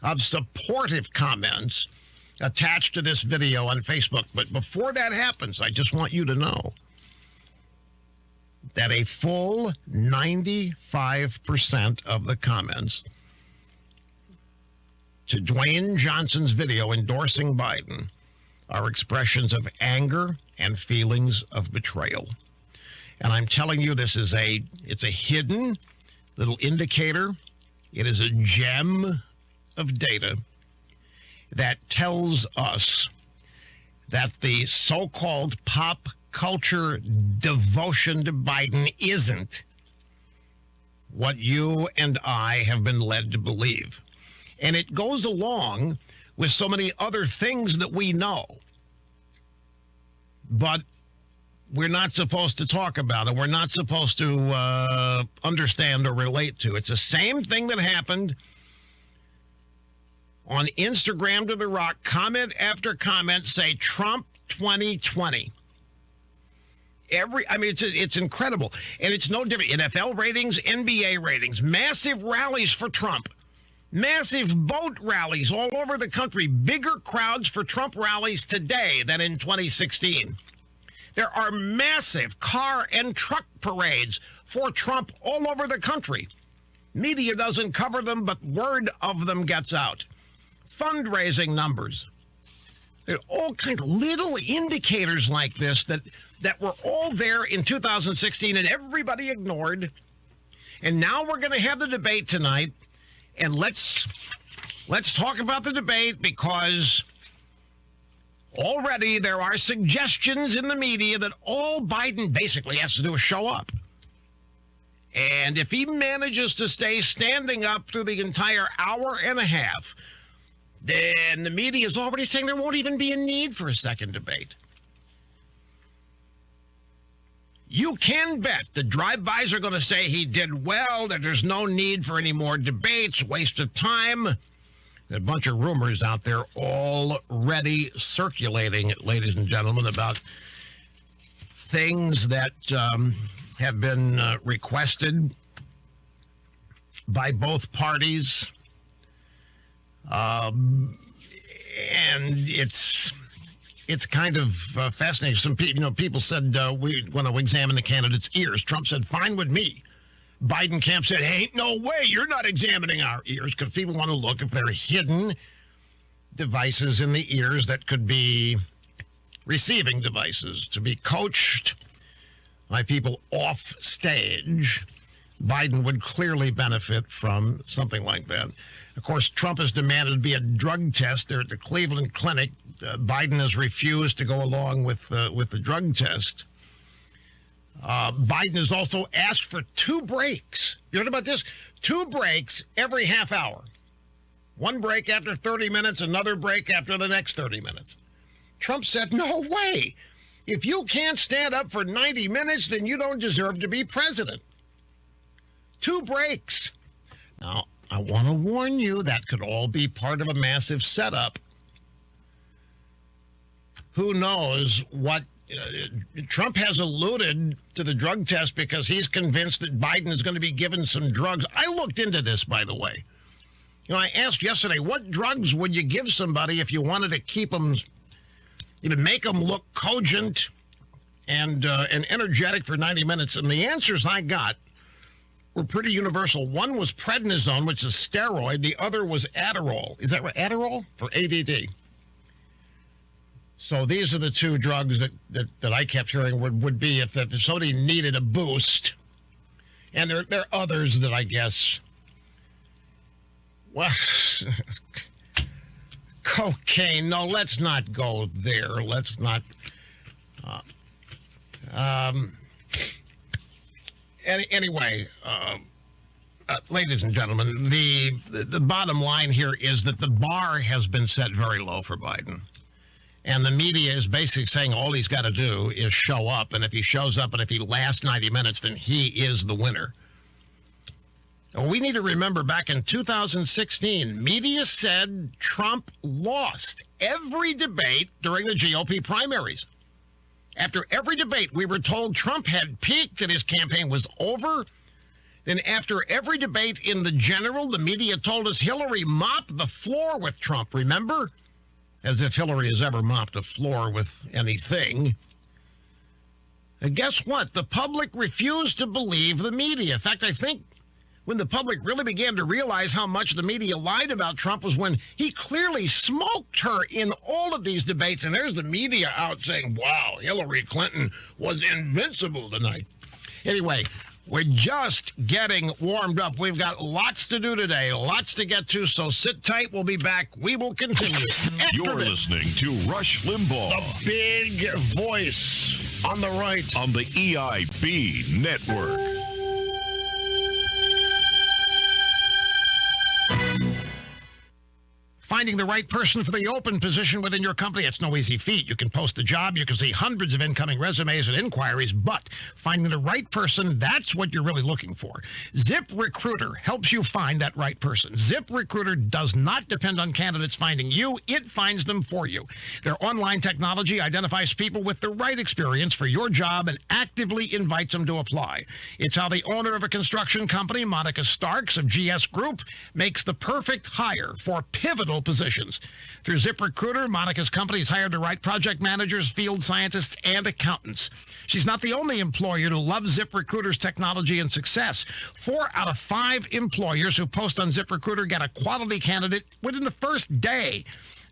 of supportive comments attached to this video on Facebook. But before that happens, I just want you to know that a full 95% of the comments to Dwayne Johnson's video endorsing Biden are expressions of anger and feelings of betrayal. And I'm telling you, it's a hidden little indicator. It is a gem of data that tells us that the so-called pop culture devotion to Biden isn't what you and I have been led to believe. And it goes along with so many other things that we know, but we're not supposed to talk about it. We're not supposed to understand or relate to. It's the same thing that happened on Instagram to The Rock. Comment after comment say Trump 2020. It's incredible. And it's no different. NFL ratings, NBA ratings, massive rallies for Trump. Massive boat rallies all over the country. Bigger crowds for Trump rallies today than in 2016. There are massive car and truck parades for Trump all over the country. Media doesn't cover them, but word of them gets out. Fundraising numbers. There are all kinds of little indicators like this that were all there in 2016 and everybody ignored. And now we're going to have the debate tonight. And let's talk about the debate, because already there are suggestions in the media that all Biden basically has to do is show up. And if he manages to stay standing up through the entire hour and a half, then the media is already saying there won't even be a need for a second debate. You can bet the drive-bys are going to say he did well, that there's no need for any more debates, waste of time. There are a bunch of rumors out there already circulating, ladies and gentlemen, about things that have been requested by both parties. And it's kind of fascinating. Some people said we want to examine the candidate's ears. Trump said, fine with me. Biden camp said, hey, no way, you're not examining our ears, because people want to look if there are hidden devices in the ears that could be receiving devices to be coached by people off stage. Biden would clearly benefit from something like that. Of course, Trump has demanded to be a drug test there at the Cleveland Clinic. Biden has refused to go along with the drug test. Biden has also asked for 2 breaks. You heard about this? 2 breaks every half hour. 1 break after 30 minutes, another break after the next 30 minutes. Trump said, no way. If you can't stand up for 90 minutes, then you don't deserve to be president. 2 breaks. Now, I want to warn you, that could all be part of a massive setup. Who knows what Trump has alluded to the drug test because he's convinced that Biden is going to be given some drugs. I looked into this, by the way. I asked yesterday, what drugs would you give somebody if you wanted to keep them, make them look cogent and energetic for 90 minutes? And the answers I got were pretty universal. One was prednisone, which is a steroid. The other was Adderall. Is that right? Adderall? For ADD. So these are the 2 drugs that I kept hearing would be if somebody needed a boost. And there are others that I guess, well, cocaine. No, let's not go there. Let's not. Anyway, ladies and gentlemen, the bottom line here is that the bar has been set very low for Biden. And the media is basically saying all he's got to do is show up. And if he shows up and if he lasts 90 minutes, then he is the winner. And we need to remember back in 2016, media said Trump lost every debate during the GOP primaries. After every debate, we were told Trump had peaked and his campaign was over. Then after every debate in the general, the media told us Hillary mopped the floor with Trump, remember? As if Hillary has ever mopped a floor with anything. And guess what? The public refused to believe the media. In fact, I think when the public really began to realize how much the media lied about Trump was when he clearly smoked her in all of these debates. And there's the media out saying, wow, Hillary Clinton was invincible tonight. Anyway, we're just getting warmed up. We've got lots to do today, lots to get to, so sit tight. We'll be back. We will continue. You're listening to Rush Limbaugh. The big voice on the right. On the EIB Network. Finding the right person for the open position within your company, it's no easy feat. You can post the job, you can see hundreds of incoming resumes and inquiries, but finding the right person, that's what you're really looking for. ZipRecruiter helps you find that right person. ZipRecruiter does not depend on candidates finding you, it finds them for you. Their online technology identifies people with the right experience for your job and actively invites them to apply. It's how the owner of a construction company, Monica Starks of GS Group, makes the perfect hire for pivotal positions. Through ZipRecruiter, Monica's company has hired the right project managers, field scientists, and accountants. She's not the only employer who loves ZipRecruiter's technology and success. 4 out of 5 employers who post on ZipRecruiter get a quality candidate within the first day.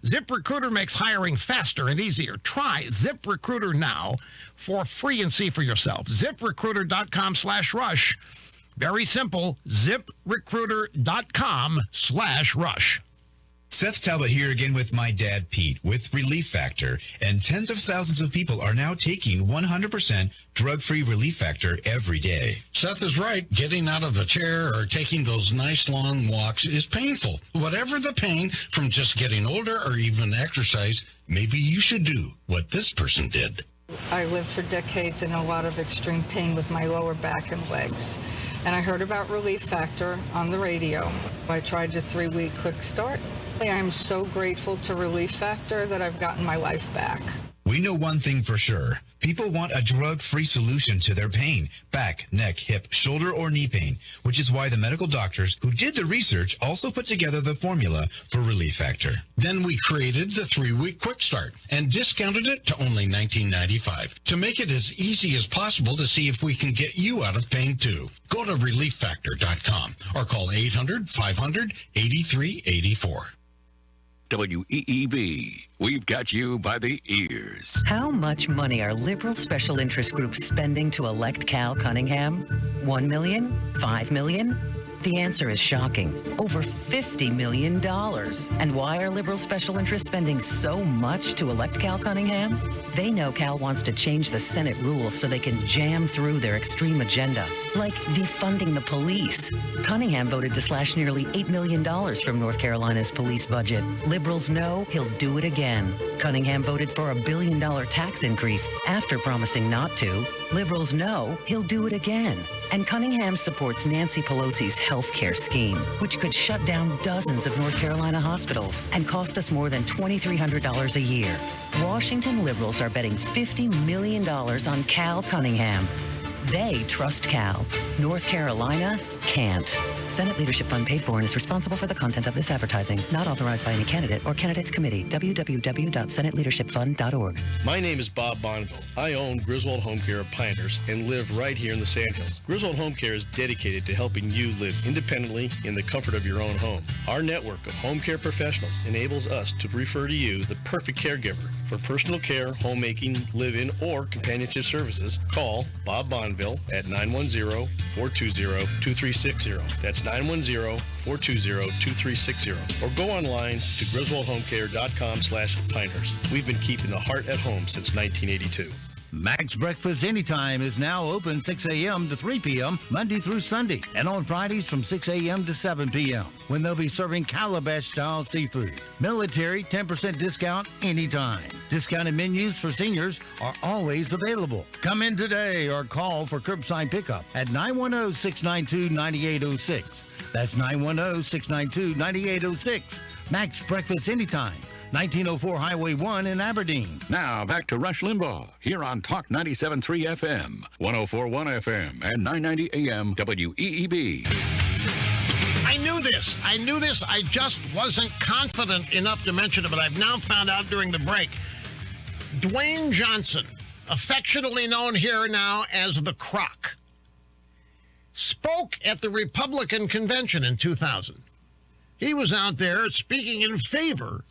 ZipRecruiter makes hiring faster and easier. Try ZipRecruiter now for free and see for yourself. ZipRecruiter.com/rush. Very simple. ZipRecruiter.com/rush. Seth Talbot here again with my dad, Pete, with Relief Factor. And tens of thousands of people are now taking 100% drug-free Relief Factor every day. Seth is right. Getting out of a chair or taking those nice long walks is painful. Whatever the pain from just getting older or even exercise, maybe you should do what this person did. I lived for decades in a lot of extreme pain with my lower back and legs. And I heard about Relief Factor on the radio. I tried the 3-week quick start. I'm so grateful to Relief Factor that I've gotten my life back. We know one thing for sure. People want a drug-free solution to their pain, back, neck, hip, shoulder, or knee pain, which is why the medical doctors who did the research also put together the formula for Relief Factor. Then we created the 3-week quick start and discounted it to only $19.95 to make it as easy as possible to see if we can get you out of pain too. Go to relieffactor.com or call 800-500-8384. WEEB, we've got you by the ears. How much money are liberal special interest groups spending to elect Cal Cunningham? 1 million? 5 million? The answer is shocking. Over $50 million. And why are liberal special interests spending so much to elect Cal Cunningham? They know Cal wants to change the Senate rules so they can jam through their extreme agenda, like defunding the police. Cunningham voted to slash nearly $8 million from North Carolina's police budget. Liberals know he'll do it again. Cunningham voted for $1 billion tax increase after promising not to. Liberals know he'll do it again. And Cunningham supports Nancy Pelosi's health care scheme, which could shut down dozens of North Carolina hospitals and cost us more than $2,300 a year. Washington liberals are betting $50 million on Cal Cunningham. They trust Cal. North Carolina can't. Senate Leadership Fund paid for and is responsible for the content of this advertising. Not authorized by any candidate or candidates committee. www.senateleadershipfund.org. My name is Bob Bonneville. I own Griswold Home Care of Pinehurst and live right here in the Sandhills. Griswold Home Care is dedicated to helping you live independently in the comfort of your own home. Our network of home care professionals enables us to refer to you the perfect caregiver. For personal care, homemaking, live-in, or companionship services, call Bob Bonneville at 910-420-2360. That's 910-420-2360. Or go online to griswoldhomecare.com/Pinehurst. We've been keeping the heart at home since 1982. Mac's Breakfast Anytime is now open 6 a.m. to 3 p.m. Monday through Sunday, and on Fridays from 6 a.m. to 7 p.m. when they'll be serving Calabash-style seafood. Military 10% discount anytime. Discounted menus for seniors are always available. Come in today or call for curbside pickup at 910-692-9806. That's 910-692-9806. Mac's Breakfast Anytime. 1904 Highway 1 in Aberdeen. Now back to Rush Limbaugh here on Talk 97.3 FM, 104.1 FM, and 990 AM WEEB. I knew this. I just wasn't confident enough to mention it, but I've now found out during the break. Dwayne Johnson, affectionately known here now as the Croc, spoke at the Republican convention in 2000. He was out there speaking in favor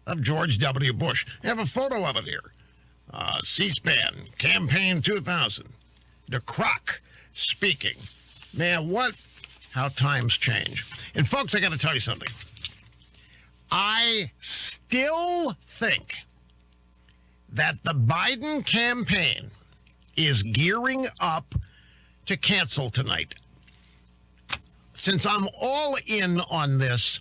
of George W. Bush. I have a photo of it here. C-SPAN, Campaign 2000. The Croc speaking. Man, how times change. And folks, I got to tell you something. I still think that the Biden campaign is gearing up to cancel tonight. Since I'm all in on this,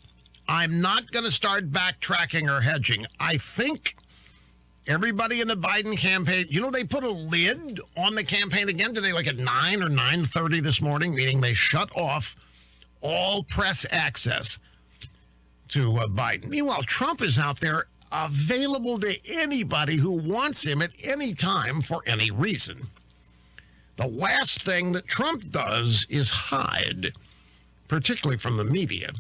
I'm not going to start backtracking or hedging. I think everybody in the Biden campaign, they put a lid on the campaign again today, like at 9 or 9:30 this morning, meaning they shut off all press access to Biden. Meanwhile, Trump is out there available to anybody who wants him at any time for any reason. The last thing that Trump does is hide, particularly from the media.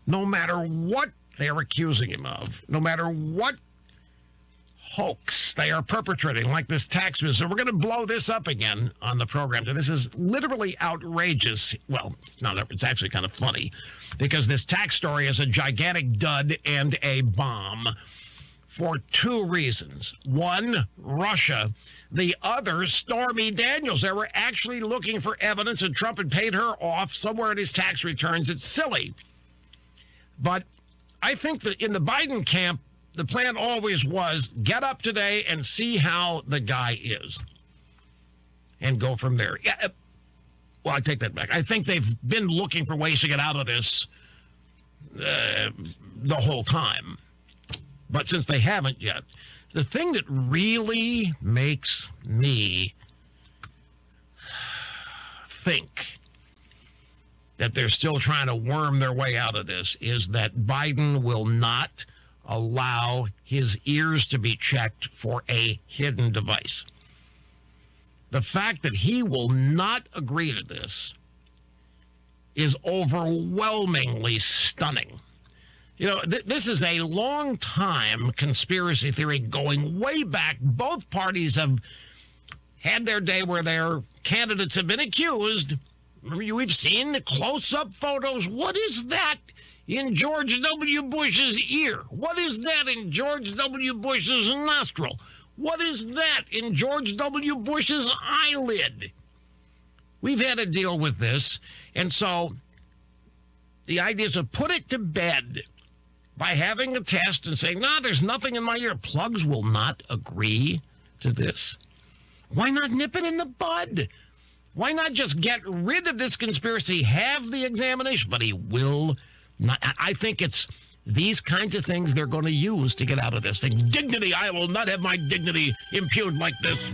No matter what they're accusing him of, no matter what hoax they are perpetrating, like this tax bill. So we're going to blow this up again on the program. This is literally outrageous. Well, it's actually kind of funny because this tax story is a gigantic dud and a bomb for two reasons. One, Russia. The other, Stormy Daniels. They were actually looking for evidence that Trump had paid her off somewhere in his tax returns. It's silly. But I think that in the Biden camp, the plan always was get up today and see how the guy is and go from there. Yeah, well, I take that back. I think they've been looking for ways to get out of this the whole time. But since they haven't yet, the thing that really makes me think that they're still trying to worm their way out of this is that Biden will not allow his ears to be checked for a hidden device. The fact that he will not agree to this is overwhelmingly stunning. This is a long time conspiracy theory going way back. Both parties have had their day where their candidates have been accused. We've seen the close-up photos. What is that in George W. Bush's ear? What is that in George W. Bush's nostril? What is that in George W. Bush's eyelid? We've had to deal with this. And so the idea is to put it to bed by having a test and saying, no, there's nothing in my ear. Plugs will not agree to this. Why not nip it in the bud? Why not just get rid of this conspiracy, have the examination? But he will not. I think it's these kinds of things they're going to use to get out of this thing. Dignity, I will not have my dignity impugned like this.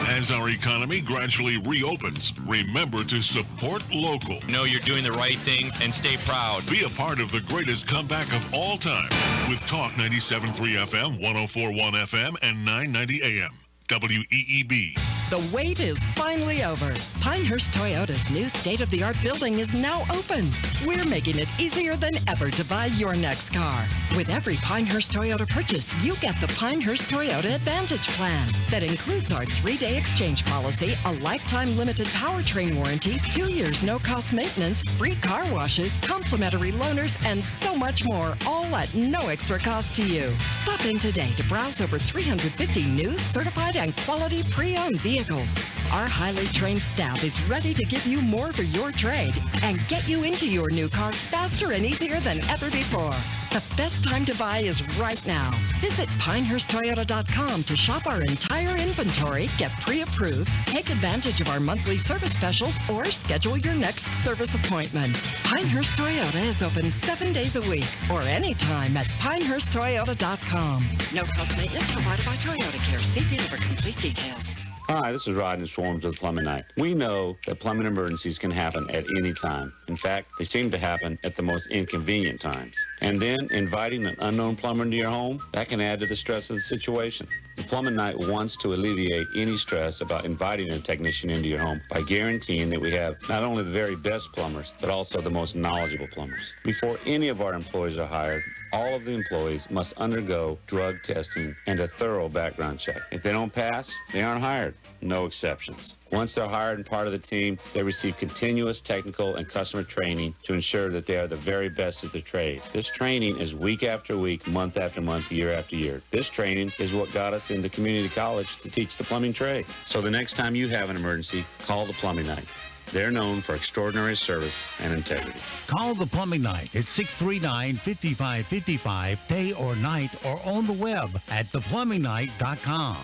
As our economy gradually reopens, remember to support local. Know you're doing the right thing and stay proud. Be a part of the greatest comeback of all time with Talk 97.3 FM, 104.1 FM, and 990 AM. WEEB. The wait is finally over. Pinehurst Toyota's new state-of-the-art building is now open. We're making it easier than ever to buy your next car. With every Pinehurst Toyota purchase, you get the Pinehurst Toyota Advantage Plan. That includes our 3-day exchange policy, a lifetime limited powertrain warranty, 2 years no-cost maintenance, free car washes, complimentary loaners, and so much more, all at no extra cost to you. Stop in today to browse over 350 new, certified, and quality pre-owned vehicles. Our highly trained staff is ready to give you more for your trade and get you into your new car faster and easier than ever before. The best time to buy is right now. Visit PinehurstToyota.com to shop our entire inventory, get pre-approved, take advantage of our monthly service specials, or schedule your next service appointment. Pinehurst Toyota is open 7 days a week or anytime at PinehurstToyota.com. No cost maintenance provided by Toyota Care. See dealer for complete details. Hi, this is Rodney Swarms with Plumbing Night. We know that plumbing emergencies can happen at any time. In fact, they seem to happen at the most inconvenient times. And then inviting an unknown plumber into your home, that can add to the stress of the situation. The Plumbing Night wants to alleviate any stress about inviting a technician into your home by guaranteeing that we have not only the very best plumbers, but also the most knowledgeable plumbers. Before any of our employees are hired, all of the employees must undergo drug testing and a thorough background check. If they don't pass, they aren't hired. No exceptions. Once they're hired and part of the team, they receive continuous technical and customer training to ensure that they are the very best at their trade. This training is week after week, month after month, year after year. This training is what got us into community college to teach the plumbing trade. So the next time you have an emergency, call the Plumbing Night. They're known for extraordinary service and integrity. Call the Plumbing Night at 639-5555, day or night, or on the web at theplumbingnight.com.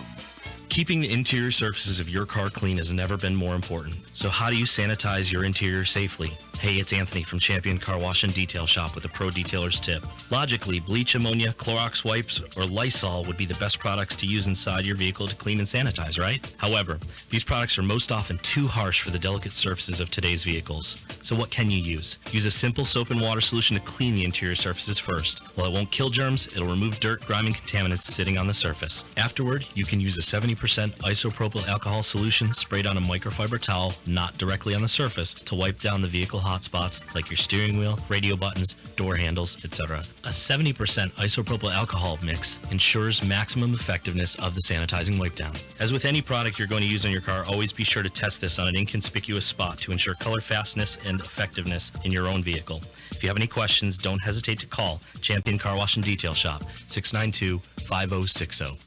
Keeping the interior surfaces of your car clean has never been more important. So how do you sanitize your interior safely? Hey, it's Anthony from Champion Car Wash and Detail Shop with a pro detailer's tip. Logically, bleach, ammonia, Clorox wipes, or Lysol would be the best products to use inside your vehicle to clean and sanitize, right? However, these products are most often too harsh for the delicate surfaces of today's vehicles. So what can you use? Use a simple soap and water solution to clean the interior surfaces first. While it won't kill germs, it'll remove dirt, grime, and contaminants sitting on the surface. Afterward, you can use a 70% isopropyl alcohol solution sprayed on a microfiber towel, not directly on the surface, to wipe down the vehicle hot spots like your steering wheel, radio buttons, door handles, etc. A 70% isopropyl alcohol mix ensures maximum effectiveness of the sanitizing wipe down. As with any product you're going to use on your car, always be sure to test this on an inconspicuous spot to ensure color fastness and effectiveness in your own vehicle. If you have any questions, don't hesitate to call Champion Car Wash and Detail Shop, 692-5060.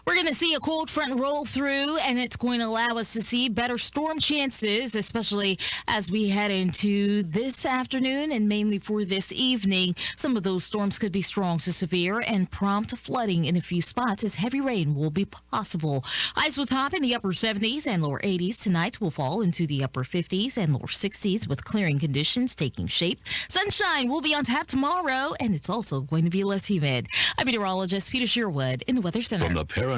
We're going to see a cold front roll through, and it's going to allow us to see better storm chances, especially as we head into this afternoon and mainly for this evening. Some of those storms could be strong to severe and prompt flooding in a few spots as heavy rain will be possible. Highs will top in the upper 70s and lower 80s. Tonight will fall into the upper 50s and lower 60s with clearing conditions taking shape. Sunshine will be on tap tomorrow, and it's also going to be less humid. I'm meteorologist Peter Sherwood in the Weather Center. From the paranormal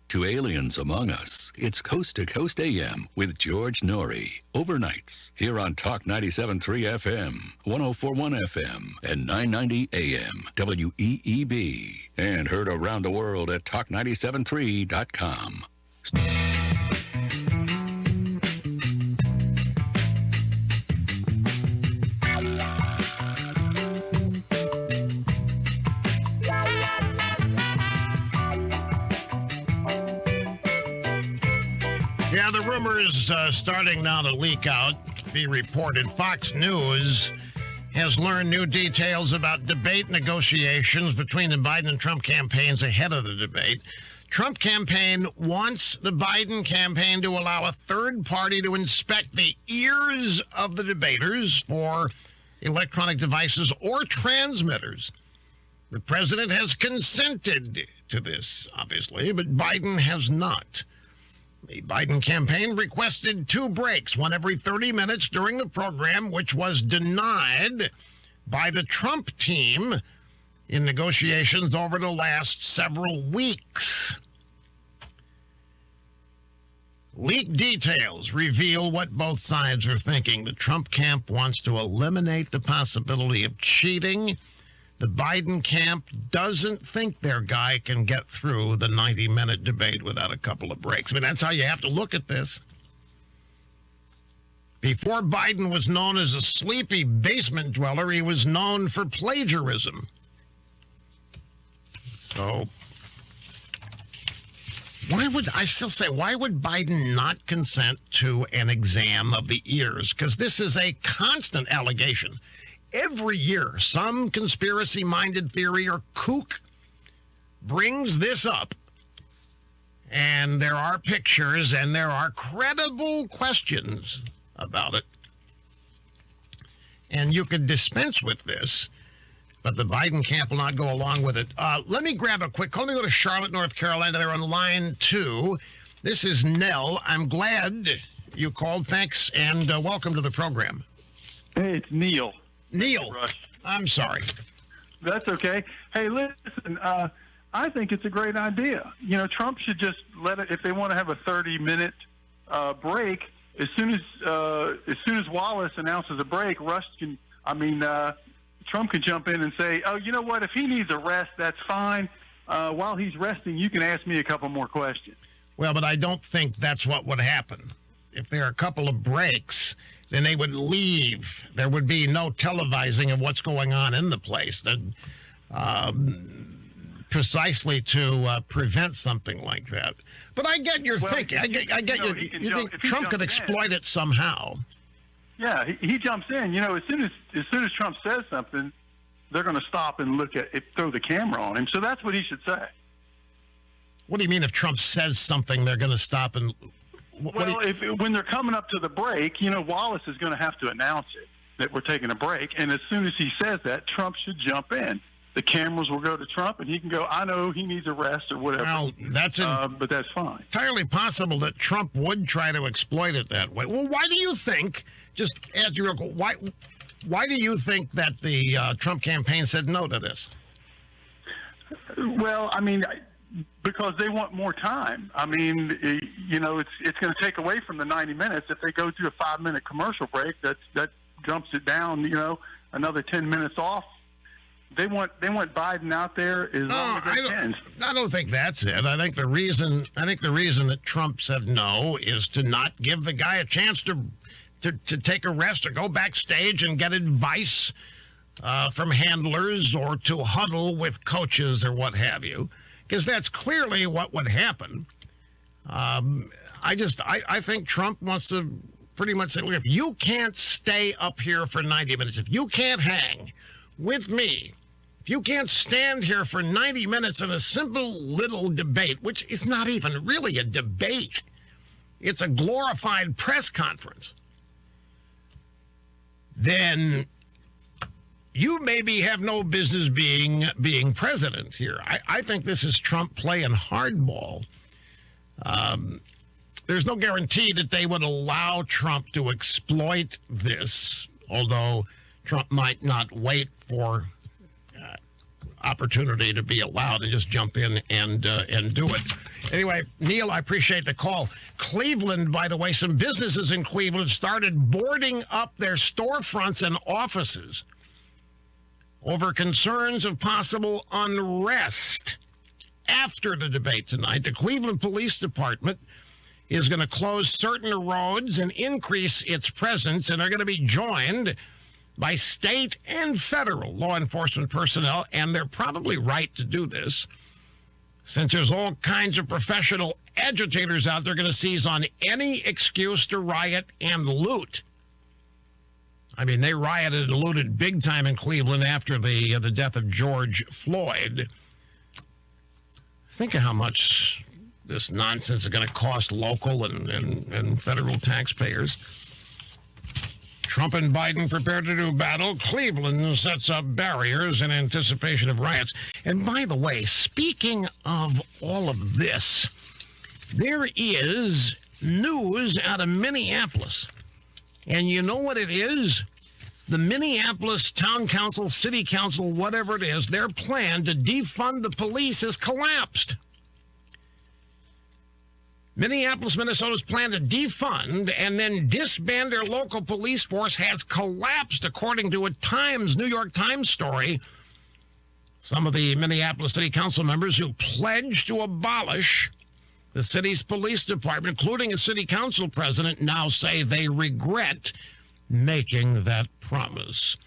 to aliens among us, it's Coast to Coast AM with George Norrie. Overnights here on Talk 97.3 FM, 104.1 FM, and 990 AM, WEEB. And heard around the world at talk973.com. Yeah, the rumors starting now to leak out, be reported. Fox News has learned new details about debate negotiations between the Biden and Trump campaigns ahead of the debate. Trump campaign wants the Biden campaign to allow a third party to inspect the ears of the debaters for electronic devices or transmitters. The president has consented to this, obviously, but Biden has not. The Biden campaign requested 2 breaks, one every 30 minutes during the program, which was denied by the Trump team in negotiations over the last several weeks. Leaked details reveal what both sides are thinking. The Trump camp wants to eliminate the possibility of cheating. The Biden camp doesn't think their guy can get through the 90-minute debate without a couple of breaks. I mean, that's how you have to look at this. Before Biden was known as a sleepy basement dweller, he was known for plagiarism. So, why would Biden not consent to an exam of the ears? Because this is a constant allegation. Every year, some conspiracy-minded theory or kook brings this up, and there are pictures and there are credible questions about it. And you could dispense with this, but the Biden camp will not go along with it. Let me grab a quick call. Let me go to Charlotte, North Carolina. They're on line 2. This is Nell. I'm glad you called. Thanks, and welcome to the program. Hey, it's Neil. Neil, I'm sorry. That's okay. Hey, listen, I think it's a great idea. You know, Trump should just let it, if they want to have a 30-minute break, as soon as Wallace announces a break, Trump can jump in and say, oh, you know what, if he needs a rest, that's fine. While he's resting, you can ask me a couple more questions. Well, but I don't think that's what would happen. If there are a couple of breaks, then they would leave. There would be no televising of what's going on in the place, precisely to prevent something like that. But I get your thinking. I get you. You think Trump could exploit it somehow? Yeah, he jumps in. You know, as soon as Trump says something, they're going to stop and look at it, throw the camera on him. So that's what he should say. What do you mean if Trump says something, they're going to stop and... when they're coming up to the break, you know, Wallace is going to have to announce it, that we're taking a break. And as soon as he says that, Trump should jump in. the cameras will go to Trump, and he can go, I know he needs a rest or whatever. Well, that's but that's fine. Entirely possible that Trump would try to exploit it that way. Well, why do you think, just ask you real quick, why do you think that the Trump campaign said no to this? Well, I mean, because they want more time. I mean, you know, it's going to take away from the 90 minutes. If they go to a 5-minute commercial break, that jumps it down, you know, another 10 minutes off. They want Biden out there as long as they can. I don't think that's it. I think the reason that Trump said no is to not give the guy a chance to take a rest or go backstage and get advice from handlers or to huddle with coaches or what have you, because that's clearly what would happen. I think Trump wants to pretty much say, look, if you can't stay up here for 90 minutes, if you can't hang with me, if you can't stand here for 90 minutes in a simple little debate, which is not even really a debate, it's a glorified press conference, then you maybe have no business being president here. I think this is Trump playing hardball. There's no guarantee that they would allow Trump to exploit this, although Trump might not wait for opportunity to be allowed and just jump in and do it. Anyway, Neil, I appreciate the call. Cleveland, by the way, some businesses in Cleveland started boarding up their storefronts and offices over concerns of possible unrest after the debate tonight. The Cleveland Police Department is going to close certain roads and increase its presence, and they're going to be joined by state and federal law enforcement personnel, and they're probably right to do this, since there's all kinds of professional agitators out there going to seize on any excuse to riot and loot. I mean, they rioted and looted big time in Cleveland after the death of George Floyd. Think of how much this nonsense is going to cost local and federal taxpayers. Trump and Biden prepare to do battle. Cleveland sets up barriers in anticipation of riots. And by the way, speaking of all of this, there is news out of Minneapolis. And you know what it is? The Minneapolis Town Council, City Council, whatever it is, their plan to defund the police has collapsed. Minneapolis, Minnesota's plan to defund and then disband their local police force has collapsed, according to a New York Times story. Some of the Minneapolis City Council members who pledged to abolish the city's police department, including a city council president, now say they regret making that promise.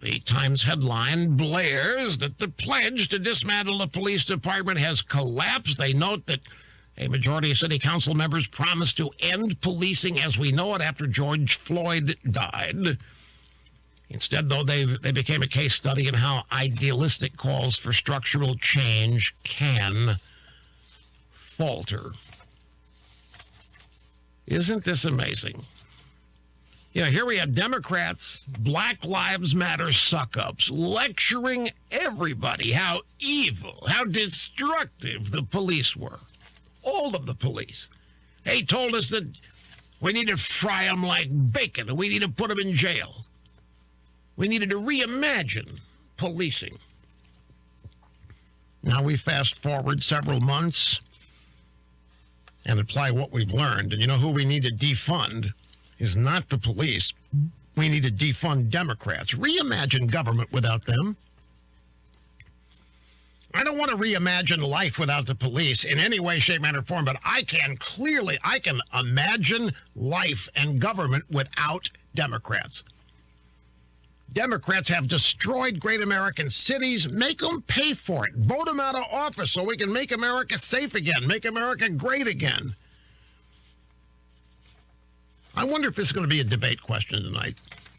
The Times headline blares that the pledge to dismantle the police department has collapsed. They note that a majority of city council members promised to end policing as we know it after George Floyd died. Instead, though, they became a case study in how idealistic calls for structural change can falter. Isn't this amazing? You know, here we have Democrats, Black Lives Matter suck-ups, lecturing everybody how evil, how destructive the police were. All of the police. They told us that we need to fry them like bacon and we need to put them in jail. We needed to reimagine policing. Now we fast forward several months and apply what we've learned. And you know who we need to defund is not the police. We need to defund Democrats. Reimagine government without them. I don't want to reimagine life without the police in any way, shape, manner, or form, but I can imagine life and government without Democrats. Democrats have destroyed great American cities. Make them pay for it. Vote them out of office so we can make America safe again, make America great again. I wonder if this is going to be a debate question tonight,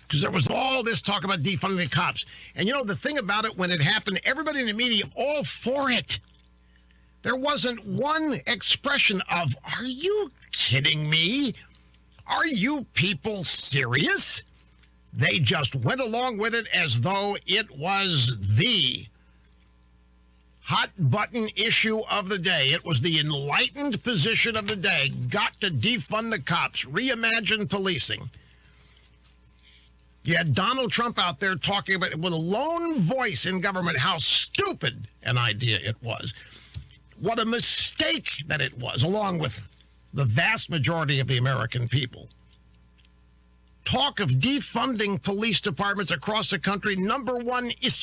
because there was all this talk about defunding the cops. And you know, the thing about it, when it happened, everybody in the media all for it. There wasn't one expression of, are you kidding me? Are you people serious? They just went along with it as though it was the hot button issue of the day. It was the enlightened position of the day. Got to defund the cops, reimagine policing. You had Donald Trump out there talking about it with a lone voice in government, how stupid an idea it was. What a mistake that it was, along with the vast majority of the American people. Talk of defunding police departments across the country, number one issue.